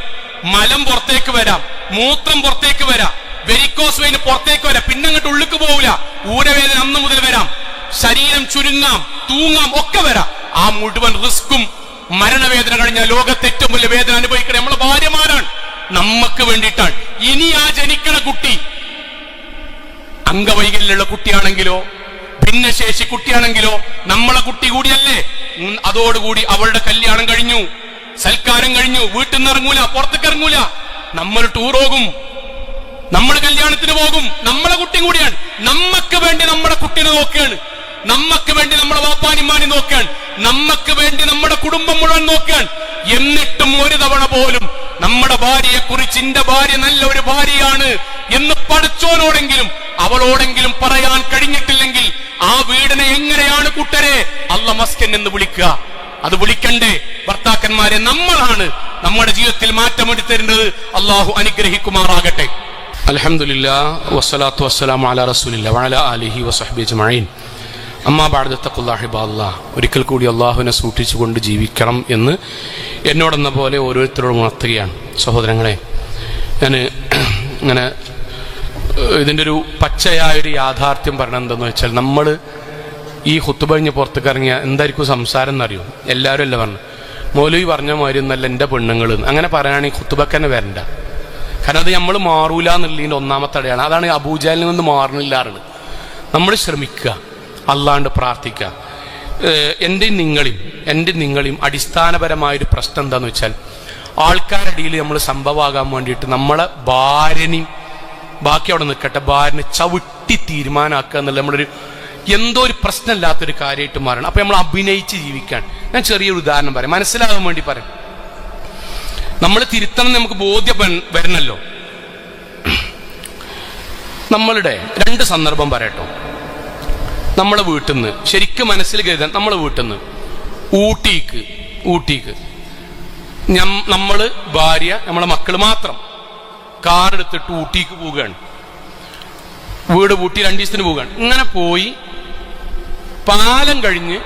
മലം പുറത്തേക്ക് വരാം, മൂത്രം പുറത്തേക്ക് വരാം, വെരിക്കോസ് വെയിന് പുറത്തേക്ക് വരാം, പിന്നെ അങ്ങോട്ട് ഉള്ളിക്ക് പോവില്ല. ഊരവേദന അന്ന് മുതൽ വരാം, ശരീരം ചുരുങ്ങാം, തൂങ്ങാം, ഒക്കെ വരാം. ആ മുഴുവൻ റിസ്കും മരണവേദന കഴിഞ്ഞാൽ ലോകത്തെ ഏറ്റവും വലിയ വേദന അനുഭവിക്കണേ നമ്മളെ ഭാര്യമാരാണ്. നമ്മക്ക് വേണ്ടിയിട്ടാണ്. ഇനി ആ ജനിക്കണ കുട്ടി അംഗവൈകല്യമുള്ള കുട്ടിയാണെങ്കിലോ ഭിന്നശേഷി കുട്ടിയാണെങ്കിലോ നമ്മളെ കുട്ടി കൂടിയല്ലേ. അതോടുകൂടി അവളുടെ കല്യാണം കഴിഞ്ഞു, സൽക്കാരം കഴിഞ്ഞു, വീട്ടിൽ നിന്ന് ഇറങ്ങൂല, പുറത്തേക്ക് ഇറങ്ങൂല. നമ്മൾ ടൂർ പോകും, നമ്മൾ കല്യാണത്തിന് പോകും, നമ്മളെ കുട്ടി കൂടിയാണ്. നമ്മക്ക് വേണ്ടി നമ്മുടെ കുട്ടീനെ നോക്കുകയാണ്, നമ്മക്ക് വേണ്ടി നമ്മുടെ വാപ്പാനിമാനി നോക്കുകയാണ്, നമ്മക്ക് വേണ്ടി നമ്മുടെ കുടുംബം മുഴുവൻ നോക്കുകയാണ്. എന്നിട്ടും ഒരു തവണ പോലും നമ്മുടെ ഭാര്യയെ കുറിച്ച് എന്റെ ഭാര്യ നല്ല ഒരു ഭാര്യയാണ് എന്ന് പഠിച്ചോനോടെങ്കിലും അവളോടെങ്കിലും പറയാൻ കഴിഞ്ഞിട്ടില്ലെങ്കിൽ ആ വീടിനെ എങ്ങനെയാണ് കൂട്ടരെ അല്ലാഹ് മസ്കൻ എന്ന് വിളിക്കുക? അത് വിളിക്കണ്ടേ? ഭർത്താക്കന്മാരെ, നമ്മളാണ് നമ്മുടെ ജീവിതത്തിൽ മാറ്റമെടുത്തരുന്നത്. അള്ളാഹു അനുഗ്രഹിക്കുമാറാകട്ടെ. അൽഹംദുലില്ലാഹ് വസ്സലാത്തു വസ്സലാമു അലാ റസൂലില്ലാഹി വഅലാ ആലിഹി വസഹ്ബിഹി അജ്മഈൻ. അമ്മാ ബഅദ തഖ്വല്ലാഹി ഇബാദല്ലാഹ്. ഒരിക്കൽ കൂടി അള്ളാഹുവിനെ സൂക്ഷിച്ചുകൊണ്ട് ജീവിക്കണം എന്ന് എന്നോടെന്ന പോലെ ഓരോരുത്തരോടും ഉണർത്തുകയാണ്. സഹോദരങ്ങളെ, ഞാൻ ഇങ്ങനെ ഇതിൻ്റെ ഒരു പച്ചയായൊരു യാഥാർത്ഥ്യം പറഞ്ഞത് എന്താണെന്ന് വെച്ചാൽ, നമ്മൾ ഈ ഖുത്ബ കഴിഞ്ഞ് പുറത്തേക്ക് ഇറങ്ങിയ എന്തായിരിക്കും സംസാരം എന്നറിയോ? എല്ലാവരും അല്ല പറഞ്ഞു, മൗലവി പറഞ്ഞ മാതിരി ഒന്നല്ല എൻ്റെ പെണ്ണുങ്ങൾ അങ്ങനെ പറയുകയാണെങ്കിൽ ഖുത്ബക്ക് തന്നെ വരണ്ട. കാരണം അത് നമ്മൾ മാറൂല എന്നുള്ളതിൻ്റെ ഒന്നാമത്തെ അടയാണ്. അതാണ് അബൂജഹലിൽ നിന്ന് മാറുന്നില്ലാറുണ്ട്. നമ്മൾ ശ്രമിക്കുക, അല്ലാണ്ട് പ്രാർത്ഥിക്കുക. എൻ്റെ നിങ്ങളെയും അടിസ്ഥാനപരമായൊരു പ്രശ്നം എന്താണെന്ന് വെച്ചാൽ, ആൾക്കാരുടെ ഇടയിൽ നമ്മൾ സംഭവമാകാൻ വേണ്ടിയിട്ട് നമ്മളെ ഭാര്യനെയും ബാക്കി അവിടെ നിൽക്കട്ടെ, ഭാര്യനെ ചവിട്ടി തീരുമാനമാക്കുക എന്നുള്ള നമ്മളൊരു എന്തോ ഒരു പ്രശ്നമില്ലാത്തൊരു കാര്യമായിട്ട് മാറണം. അപ്പൊ നമ്മൾ അഭിനയിച്ച് ജീവിക്കാൻ. ഞാൻ ചെറിയൊരു ഉദാഹരണം പറയാം, മനസ്സിലാകാൻ വേണ്ടി പറയാം. നമ്മൾ തിരുത്തണം നമുക്ക് ബോധ്യം വരണല്ലോ. നമ്മളുടെ 2 സന്ദർഭം പറയട്ടോ. നമ്മളെ വീട്ടിൽ നിന്ന് ശരിക്കും മനസ്സിൽ കരുതാൻ, നമ്മളെ വീട്ടിൽ നിന്ന് ഊട്ടിക്ക് നമ്മള് ഭാര്യ നമ്മളെ മക്കള് മാത്രം കാറെടുത്തിട്ട് ഊട്ടിക്ക് പോവുകയാണ്. വീട് പൂട്ടി 2 ദിവസത്തിന് പോവുകയാണ്. ഇങ്ങനെ പോയി പാലം കഴിഞ്ഞ്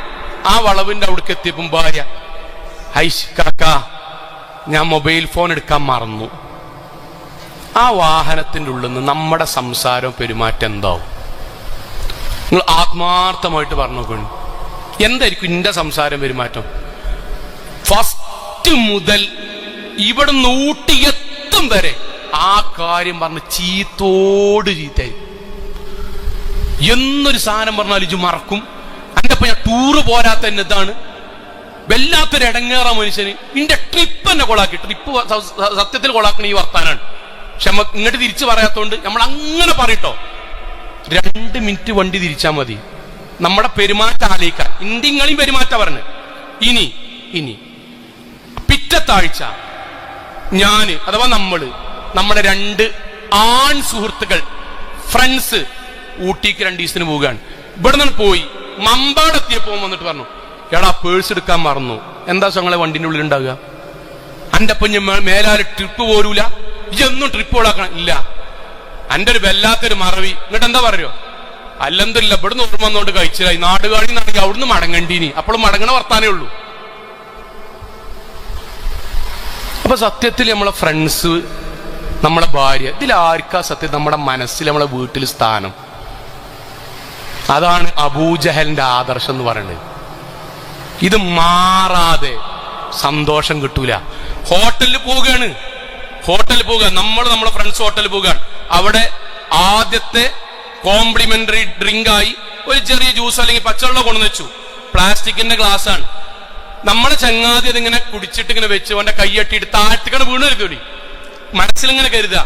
ആ വളവിന്റെ അവിടേക്ക് എത്തിയപ്പം ഭാര്യ, ഹൈഷ് കാക്ക, ഞാൻ മൊബൈൽ ഫോൺ എടുക്കാൻ മറന്നു. ആ വാഹനത്തിന്റെ ഉള്ളിൽ നിന്ന് നമ്മുടെ സംസാരവും പെരുമാറ്റം എന്താവും? നിങ്ങൾ ആത്മാർത്ഥമായിട്ട് പറഞ്ഞു നോക്കണം. എന്തായിരിക്കും എന്റെ സംസാരം പെരുമാറ്റം? ഫസ്റ്റ് മുതൽ ഇവിടെ ഊട്ടി എത്തും വരെ ആ കാര്യം പറഞ്ഞ് ചീത്തയായി. എന്നൊരു സാധനം പറഞ്ഞാൽ ഇജു മറക്കും. എന്റെ ഇപ്പൊ ഞാൻ ടൂറ് പോരാത്ത എന്നതാണ് വല്ലാത്തൊരു ഇടങ്ങേറ മനുഷ്യന്. നിന്റെ ട്രിപ്പ് തന്നെ കൊളാക്കി. ട്രിപ്പ് സത്യത്തിൽ കൊളാക്കണ ഈ വർത്താനാണ്. പക്ഷെ ഇങ്ങോട്ട് തിരിച്ചു പറയാത്തോണ്ട് നമ്മൾ അങ്ങനെ പറയട്ടോ. 2 മിനിറ്റ് വണ്ടി തിരിച്ചാൽ മതി, നമ്മുടെ പെരുമാറ്റം ആലോചിക്കുക. ഇന്ത്യങ്ങളെയും പെരുമാറ്റം പറഞ്ഞു. ഇനി പിറ്റത്താഴ്ച ഞാന് അഥവാ നമ്മുടെ 2 ആൺ സുഹൃത്തുക്കൾ ഫ്രണ്ട്സ് ഊട്ടിക്ക് 2 ദിവസത്തിന് പോവുകയാണ്. ഇവിടെ നിന്ന് പോയി മമ്പാടെത്തിയപ്പോ വന്നിട്ട് പറഞ്ഞു, എടാ പേഴ്സ് എടുക്കാൻ മറന്നു. എന്താ ഞങ്ങളെ വണ്ടിന്റെ ഉള്ളിൽ ഉണ്ടാകുക? എന്റെ അപ്പം മേലാല് ട്രിപ്പ് പോരൂല, ഇതൊന്നും ട്രിപ്പ് ഓടാക്കണം ഇല്ല. എന്റെ ഒരു വല്ലാത്തൊരു മറവി. എന്നിട്ട് എന്താ പറയോ, അല്ലെന്നില്ല ഇവിടുന്ന് ഓർമ്മ വന്നോണ്ട് കഴിച്ചില്ലായി, നാടുകാണി നടക്കി അവിടുന്ന് മടങ്ങണ്ടീനി. അപ്പോഴും മടങ്ങണ വർത്താനേ ഉള്ളൂ. അപ്പൊ സത്യത്തിൽ നമ്മളെ ഫ്രണ്ട്സ്, നമ്മളെ ഭാര്യ, ഇതിലാർക്കാ സത്യത്തിൽ നമ്മുടെ മനസ്സിൽ, നമ്മളെ വീട്ടിൽ സ്ഥാനം? അതാണ് അബൂജഹലിന്റെ ആദർശം എന്ന് പറയുന്നത്. ഇത് മാറാതെ സന്തോഷം കിട്ടൂല. ഹോട്ടലിൽ പോവുകയാണ്, നമ്മളെ ഫ്രണ്ട്സ് ഹോട്ടലിൽ പോവുകയാണ്. അവിടെ ആദ്യത്തെ കോംപ്ലിമെന്ററി ഡ്രിങ്കായി ഒരു ചെറിയ ജ്യൂസ് അല്ലെങ്കിൽ പച്ചവെള്ളം കൊണ്ടു വെച്ചു. പ്ലാസ്റ്റിക്കിന്റെ ഗ്ലാസ് ആണ്. നമ്മളെ ചങ്ങാതി അതിങ്ങനെ കുടിച്ചിട്ട് ഇങ്ങനെ വെച്ച് അവന്റെ കൈയ്യട്ടിയിട്ട് താഴ്ത്തിക്കണ വീണ് കരുതൂടി. മനസ്സിലിങ്ങനെ കരുതുക,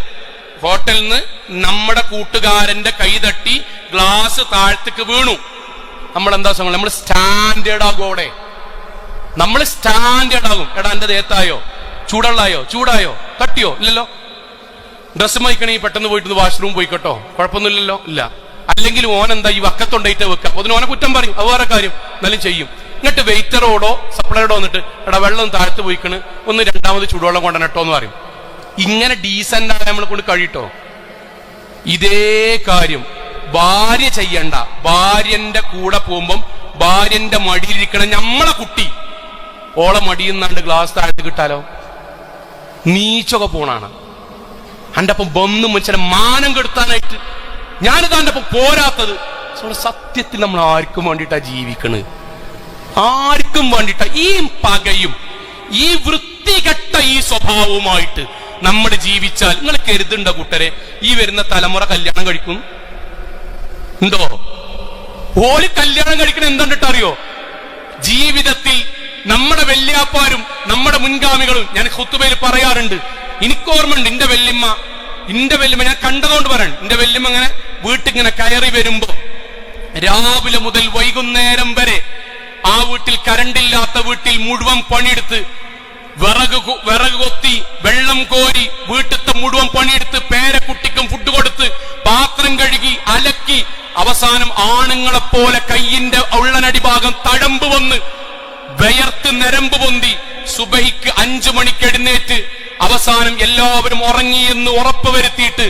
ഹോട്ടലിൽ നിന്ന് നമ്മുടെ കൂട്ടുകാരന്റെ കൈ തട്ടി ഗ്ലാസ് താഴ്ത്തിക്ക് വീണു. നമ്മളെന്താ സംഭവം? നമ്മൾ സ്റ്റാൻഡേർഡ് ആകോടെ, നമ്മൾ സ്റ്റാൻഡേർഡ് ആകും. എടാ എന്റെ ദേഹത്തായോ, ചൂടായോ, തട്ടിയോ? ഇല്ലല്ലോ. ഡ്രസ്സ് മൈക്കണെങ്കിൽ പെട്ടെന്ന് പോയിട്ട് വാഷ്റൂം പോയിക്കോട്ടോ, കുഴപ്പമൊന്നുമില്ലല്ലോ. ഇല്ല. അല്ലെങ്കിൽ ഓൻ എന്താ ഈ വക്കത്തുണ്ടായിട്ട് വെക്കുക, അപ്പൊ അതിന് ഓനെ കുറ്റം പറയും, അത് വേറെ കാര്യം, എന്നാലും ചെയ്യും. എന്നിട്ട് വെയിറ്ററോടോ സപ്ലൈയോടോ വന്നിട്ട് എടാ വെള്ളം താഴ്ത്ത് പോയിക്കണ്, ഒന്ന് 2ാമത് ചൂടുവെള്ളം കൊണ്ടുവന്നിട്ടോ എന്ന് പറയും. ഇങ്ങനെ ഡീസന്റ് ആയ നമ്മളെ കൊണ്ട് കഴിട്ടോ? ഇതേ കാര്യം ഭാര്യ ചെയ്യണ്ട. ഭാര്യന്റെ കൂടെ പോകുമ്പം ഭാര്യന്റെ മടിയിലിരിക്കണ നമ്മളെ കുട്ടി ഓളെ മടിയുന്നാണ്ട് ഗ്ലാസ് താഴ്ത്ത് കിട്ടാലോ? നീച്ചൊക്കെ പോണാണ്. എന്റെ അപ്പം വന്നും മനുഷ്യനെ മാനം കെടുത്താനായിട്ട് ഞാനിതാ എന്റെ അപ്പം പോരാത്തത്. സത്യത്തിൽ നമ്മൾ ആർക്കും വേണ്ടിയിട്ടാ ജീവിക്കണ്? ആർക്കും വേണ്ടിയിട്ടാ? ഈ പകയും ഈ വൃത്തികെട്ട ഈ സ്വഭാവവുമായിട്ട് നമ്മൾ ജീവിച്ചാൽ നിങ്ങൾ കരുതുണ്ട കൂട്ടരെ, ഈ വരുന്ന തലമുറ കല്യാണം കഴിക്കും ഉണ്ടോ? ഓല് കല്യാണം കഴിക്കണ എന്താണ്ടിട്ടറിയോ? ജീവിതത്തിൽ നമ്മുടെ വല്യാപ്പാരും നമ്മുടെ മുൻഗാമികളും, ഞാൻ ഖുതുബയിൽ പറയാറുണ്ട്, എനിക്കോർമ്മയുണ്ട് എന്റെ വല്യമ്മ ഞാൻ കണ്ടതുകൊണ്ട് പറയണം. എന്റെ വല്യമ്മ ഇങ്ങനെ വീട്ടിങ്ങനെ കയറി വരുമ്പോ രാവിലെ മുതൽ വൈകുന്നേരം വരെ ആ വീട്ടിൽ കരണ്ടില്ലാത്ത വീട്ടിൽ മുഴുവൻ പണിയെടുത്ത് വിറക് കൊത്തി വെള്ളം കോരി വീട്ടിലത്തെ മുഴുവൻ പണിയെടുത്ത് പേരക്കുട്ടിക്കും ഫുഡ് കൊടുത്ത് പാത്രം കഴുകി അലക്കി അവസാനം ആണുങ്ങളെപ്പോലെ കയ്യിന്റെ ഉള്ളനടി ഭാഗം തഴമ്പ് വന്ന് വിയർത്ത് നരമ്പ് പൊന്തി സുബഹിക്ക് 5 മണിക്ക് എഴുന്നേറ്റ് അവസാനം എല്ലാവരും ഉറങ്ങിയെന്ന് ഉറപ്പ് വരുത്തിയിട്ട്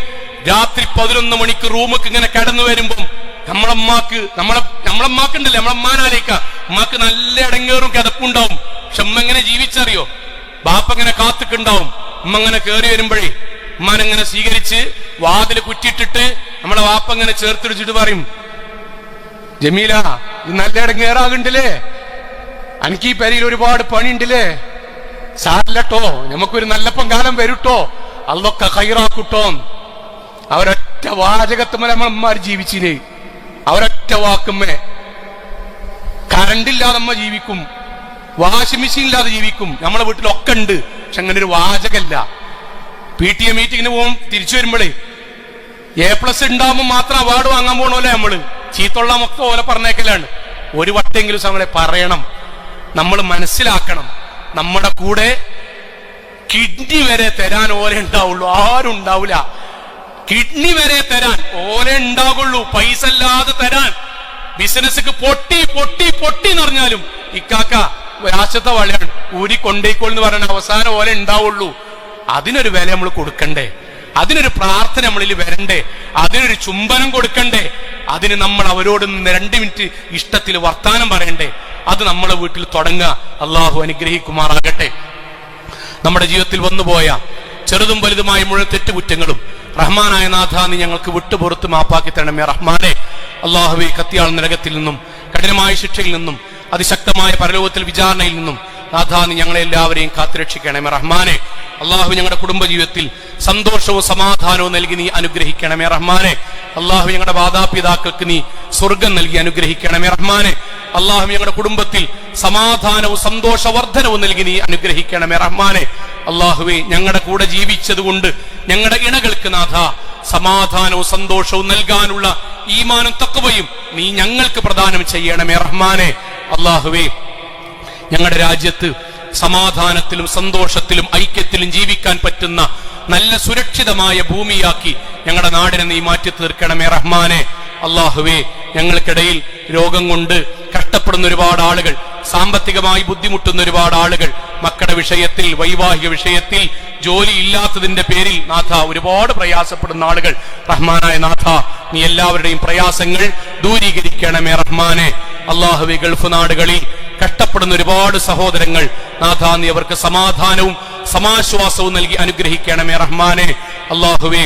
രാത്രി 11 മണിക്ക് റൂമിക്ക് ഇങ്ങനെ കിടന്നു വരുമ്പം നമ്മളമ്മാക്കുണ്ടല്ലേ, നമ്മളമ്മാനാലേക്ക അമ്മക്ക് നല്ല ഇടങ്ങേറും കിതപ്പുണ്ടാവും. പക്ഷെ അമ്മ എങ്ങനെ ജീവിച്ചറിയോ? ബാപ്പ ഇങ്ങനെ കാത്തുക്കുണ്ടാവും. അമ്മ ഇങ്ങനെ കയറി വരുമ്പോഴേ ഉമ്മാനെങ്ങനെ സ്വീകരിച്ച് വാതില് കുറ്റിയിട്ടിട്ട് നമ്മളെ വാപ്പ ഇങ്ങനെ ചേർത്തിടിച്ചിട്ട് പറയും, ജമീല ഇത് നല്ല ഇടങ്ങേറാകുണ്ടല്ലേ, എനിക്ക് ഈ പെരയിൽ ഒരുപാട് പണിയുണ്ടല്ലേ, സാരില്ലട്ടോ, നമുക്കൊരു നല്ല പൊങ്കാലം വരൂട്ടോ, അതൊക്കെ ഹൈറാക്കൂട്ടോ. അവരൊറ്റ വാചകത്തുമ്മ നമ്മളമ്മമാർ ജീവിച്ചിന്. അവരൊറ്റ വാക്കുമ്മേ കറണ്ടില്ലാതെ അമ്മ ജീവിക്കും, വാഷിംഗ് മെഷീൻ ഇല്ലാതെ ജീവിക്കും. നമ്മളെ വീട്ടിലൊക്കെ ഉണ്ട്. പക്ഷെ അങ്ങനെ ഒരു വാചകല്ല. PTA മീറ്റിങ്ങിന് പോകും, തിരിച്ചു വരുമ്പോഴേ A+ ഉണ്ടാകുമ്പോൾ മാത്രം അവാർഡ് വാങ്ങാൻ പോകണമല്ലേ നമ്മള്. ചീത്തുള്ള മൊത്തം ഓലെ പറഞ്ഞേക്കലാണ്. ഒരു വട്ടെങ്കിലും നമ്മളെ പറയണം, നമ്മൾ മനസ്സിലാക്കണം. നമ്മുടെ കൂടെ കിഡ്നി വരെ തരാൻ ഓല ഉണ്ടാവുള്ളൂ, ആരും ഉണ്ടാവില്ല. കിഡ്നി വരെ തരാൻ ഓല ഉണ്ടാകുള്ളൂ, പൈസ അല്ലാതെ തരാൻ. ബിസിനസ്ക്ക് പൊട്ടി പൊട്ടി പൊട്ടി എന്ന് പറഞ്ഞാലും ഇക്കാക്ക രാശത്തെ വളയാണ് ഊരി കൊണ്ടേക്കോളെന്ന് പറയുന്ന അവസാനം ഓല ഉണ്ടാവുള്ളൂ. അതിനൊരു വില നമ്മൾ കൊടുക്കണ്ടേ? അതിനൊരു പ്രാർത്ഥന നമ്മളിൽ വരണ്ടേ? അതിനൊരു ചുംബനം കൊടുക്കണ്ടേ? അതിന് നമ്മൾ അവരോട് 2 മിനിറ്റ് ഇഷ്ടത്തിൽ വർത്താനം പറയണ്ടേ? അത് നമ്മളെ വീട്ടിൽ തുടങ്ങുക. അള്ളാഹു അനുഗ്രഹിക്കുമാറാകട്ടെ. നമ്മുടെ ജീവിതത്തിൽ വന്നുപോയ ചെറുതും വലുതുമായ മുഴുവൻ തെറ്റുകുറ്റങ്ങളും റഹ്മാനായ നാഥ നീ ഞങ്ങൾക്ക് വിട്ടുപുറത്ത് മാപ്പാക്കി തരണമേ റഹ്മാനെ. അള്ളാഹുവേ, കത്തിയാൾ നരകത്തിൽ നിന്നും കഠിനമായ ശിക്ഷയിൽ നിന്നും അതിശക്തമായ പരലോകത്തിൽ വിചാരണയിൽ നിന്നും നാഥ നീ ഞങ്ങളെ എല്ലാവരെയും കാത്തുരക്ഷിക്കണമേ റഹ്മാനെ. അള്ളാഹു ഞങ്ങളുടെ കുടുംബജീവിതത്തിൽ സന്തോഷവും സമാധാനവും നൽകി നീ അനുഗ്രഹിക്കണമേ റഹ്മാനെ. അള്ളാഹു ഞങ്ങളുടെ മാതാപിതാക്കൾക്ക് നീ സ്വർഗം നൽകി അനുഗ്രഹിക്കണമേ റഹ്മാനെ. അള്ളാഹു ഞങ്ങളുടെ കുടുംബത്തിൽ സമാധാനവും സന്തോഷവർദ്ധനവും നൽകി നീ അനുഗ്രഹിക്കണമേ റഹ്മാനെ. അള്ളാഹുവേ, ഞങ്ങളുടെ കൂടെ ജീവിച്ചത് കൊണ്ട് ഞങ്ങളുടെ ഇണകൾക്ക് നാഥ സമാധാനവും സന്തോഷവും നൽകാനുള്ള ഈമാനും തഖ്വയും നീ ഞങ്ങൾക്ക് പ്രദാനം ചെയ്യണമേ റഹ്മാനെ. അല്ലാഹുവേ, ഞങ്ങളുടെ രാജ്യത്ത് സമാധാനത്തിലും സന്തോഷത്തിലും ഐക്യത്തിലും ജീവിക്കാൻ പറ്റുന്ന നല്ല സുരക്ഷിതമായ ഭൂമിയാക്കി ഞങ്ങളുടെ നാടിനെ നീ മാറ്റി തീർക്കണമേ റഹ്മാനെ. അല്ലാഹുവേ, ഞങ്ങൾക്കിടയിൽ രോഗം കൊണ്ട് കഷ്ടപ്പെടുന്ന ഒരുപാട് ആളുകൾ, സാമ്പത്തികമായി ബുദ്ധിമുട്ടുന്ന ഒരുപാട് ആളുകൾ, മക്കളുടെ വിഷയത്തിൽ, വൈവാഹിക വിഷയത്തിൽ, ജോലി ഇല്ലാത്തതിന്റെ പേരിൽ നാഥ ഒരുപാട് പ്രയാസപ്പെടുന്ന ആളുകൾ, റഹ്മാനായ നാഥ നീ എല്ലാവരുടെയും പ്രയാസങ്ങൾ ദൂരീകരിക്കണമേ റഹ്മാനെ. അല്ലാഹുവേ, ഗൾഫ് നാടുകളിൽ കഷ്ടപ്പെടുന്ന ഒരുപാട് സഹോദരങ്ങൾ, നാഥ നീ അവർക്ക് സമാധാനവും സമാശ്വാസവും നൽകി അനുഗ്രഹിക്കണമേ റഹ്മാനെ. അല്ലാഹുവേ,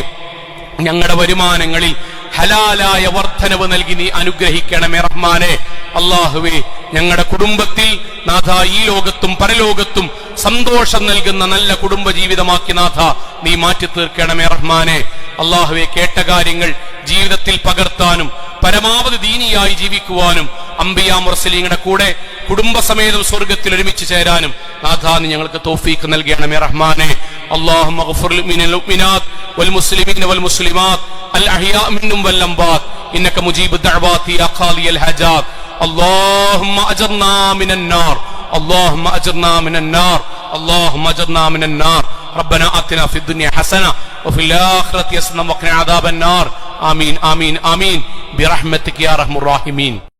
ഞങ്ങളുടെ വരുമാനങ്ങളിൽ ഹലാലായ വർധനവ് നൽകി നീ അനുഗ്രഹിക്കണമേ റഹ്മാനെ. അല്ലാഹുവേ, ഞങ്ങളുടെ കുടുംബത്തിൽ നാഥ ഈ ലോകത്തും പരലോകത്തും സന്തോഷം നൽകുന്ന നല്ല കുടുംബ ജീവിതമാക്കി നാഥ നീ മാറ്റി തീർക്കണമേ റഹ്മാനെ. അല്ലാഹുവേ, കേട്ട കാര്യങ്ങൾ ജീവിതത്തിൽ പകർത്താനും പരമാവധി ദീനിയായി ജീവിക്കുവാനും അംബിയാ മുർസലീങ്ങളുടെ കൂടെ കുടുംബസമേതം സ്വർഗത്തിൽ ഒരുമിച്ച് ചേരാനും നാഥ നീ ഞങ്ങൾക്ക് തൗഫീഖ് നൽകണമേ റഹ്മാനെ. അല്ലാഹുമ്മ ഗ്ഫിർ ലിൽ മുഅ്മിനാത്ത് വൽ മുസ്ലിമീന വൽ മുസ്ലിമാത്ത് അൽ അഹ്യാ മിൻഹും വൽ അംവാത്ത് ഇന്നക മുജീബു ദഅവാതി യാ ഖാദിയൽ ഹജാത്ത്. اللهم أجرنا من النار اللهم أجرنا من النار اللهم أجرنا من النار ربنا آتنا في الدنيا حسنة وفي الآخرة حسنة وقنا عذاب النار آمين آمين آمين برحمتك يا أرحم الراحمين.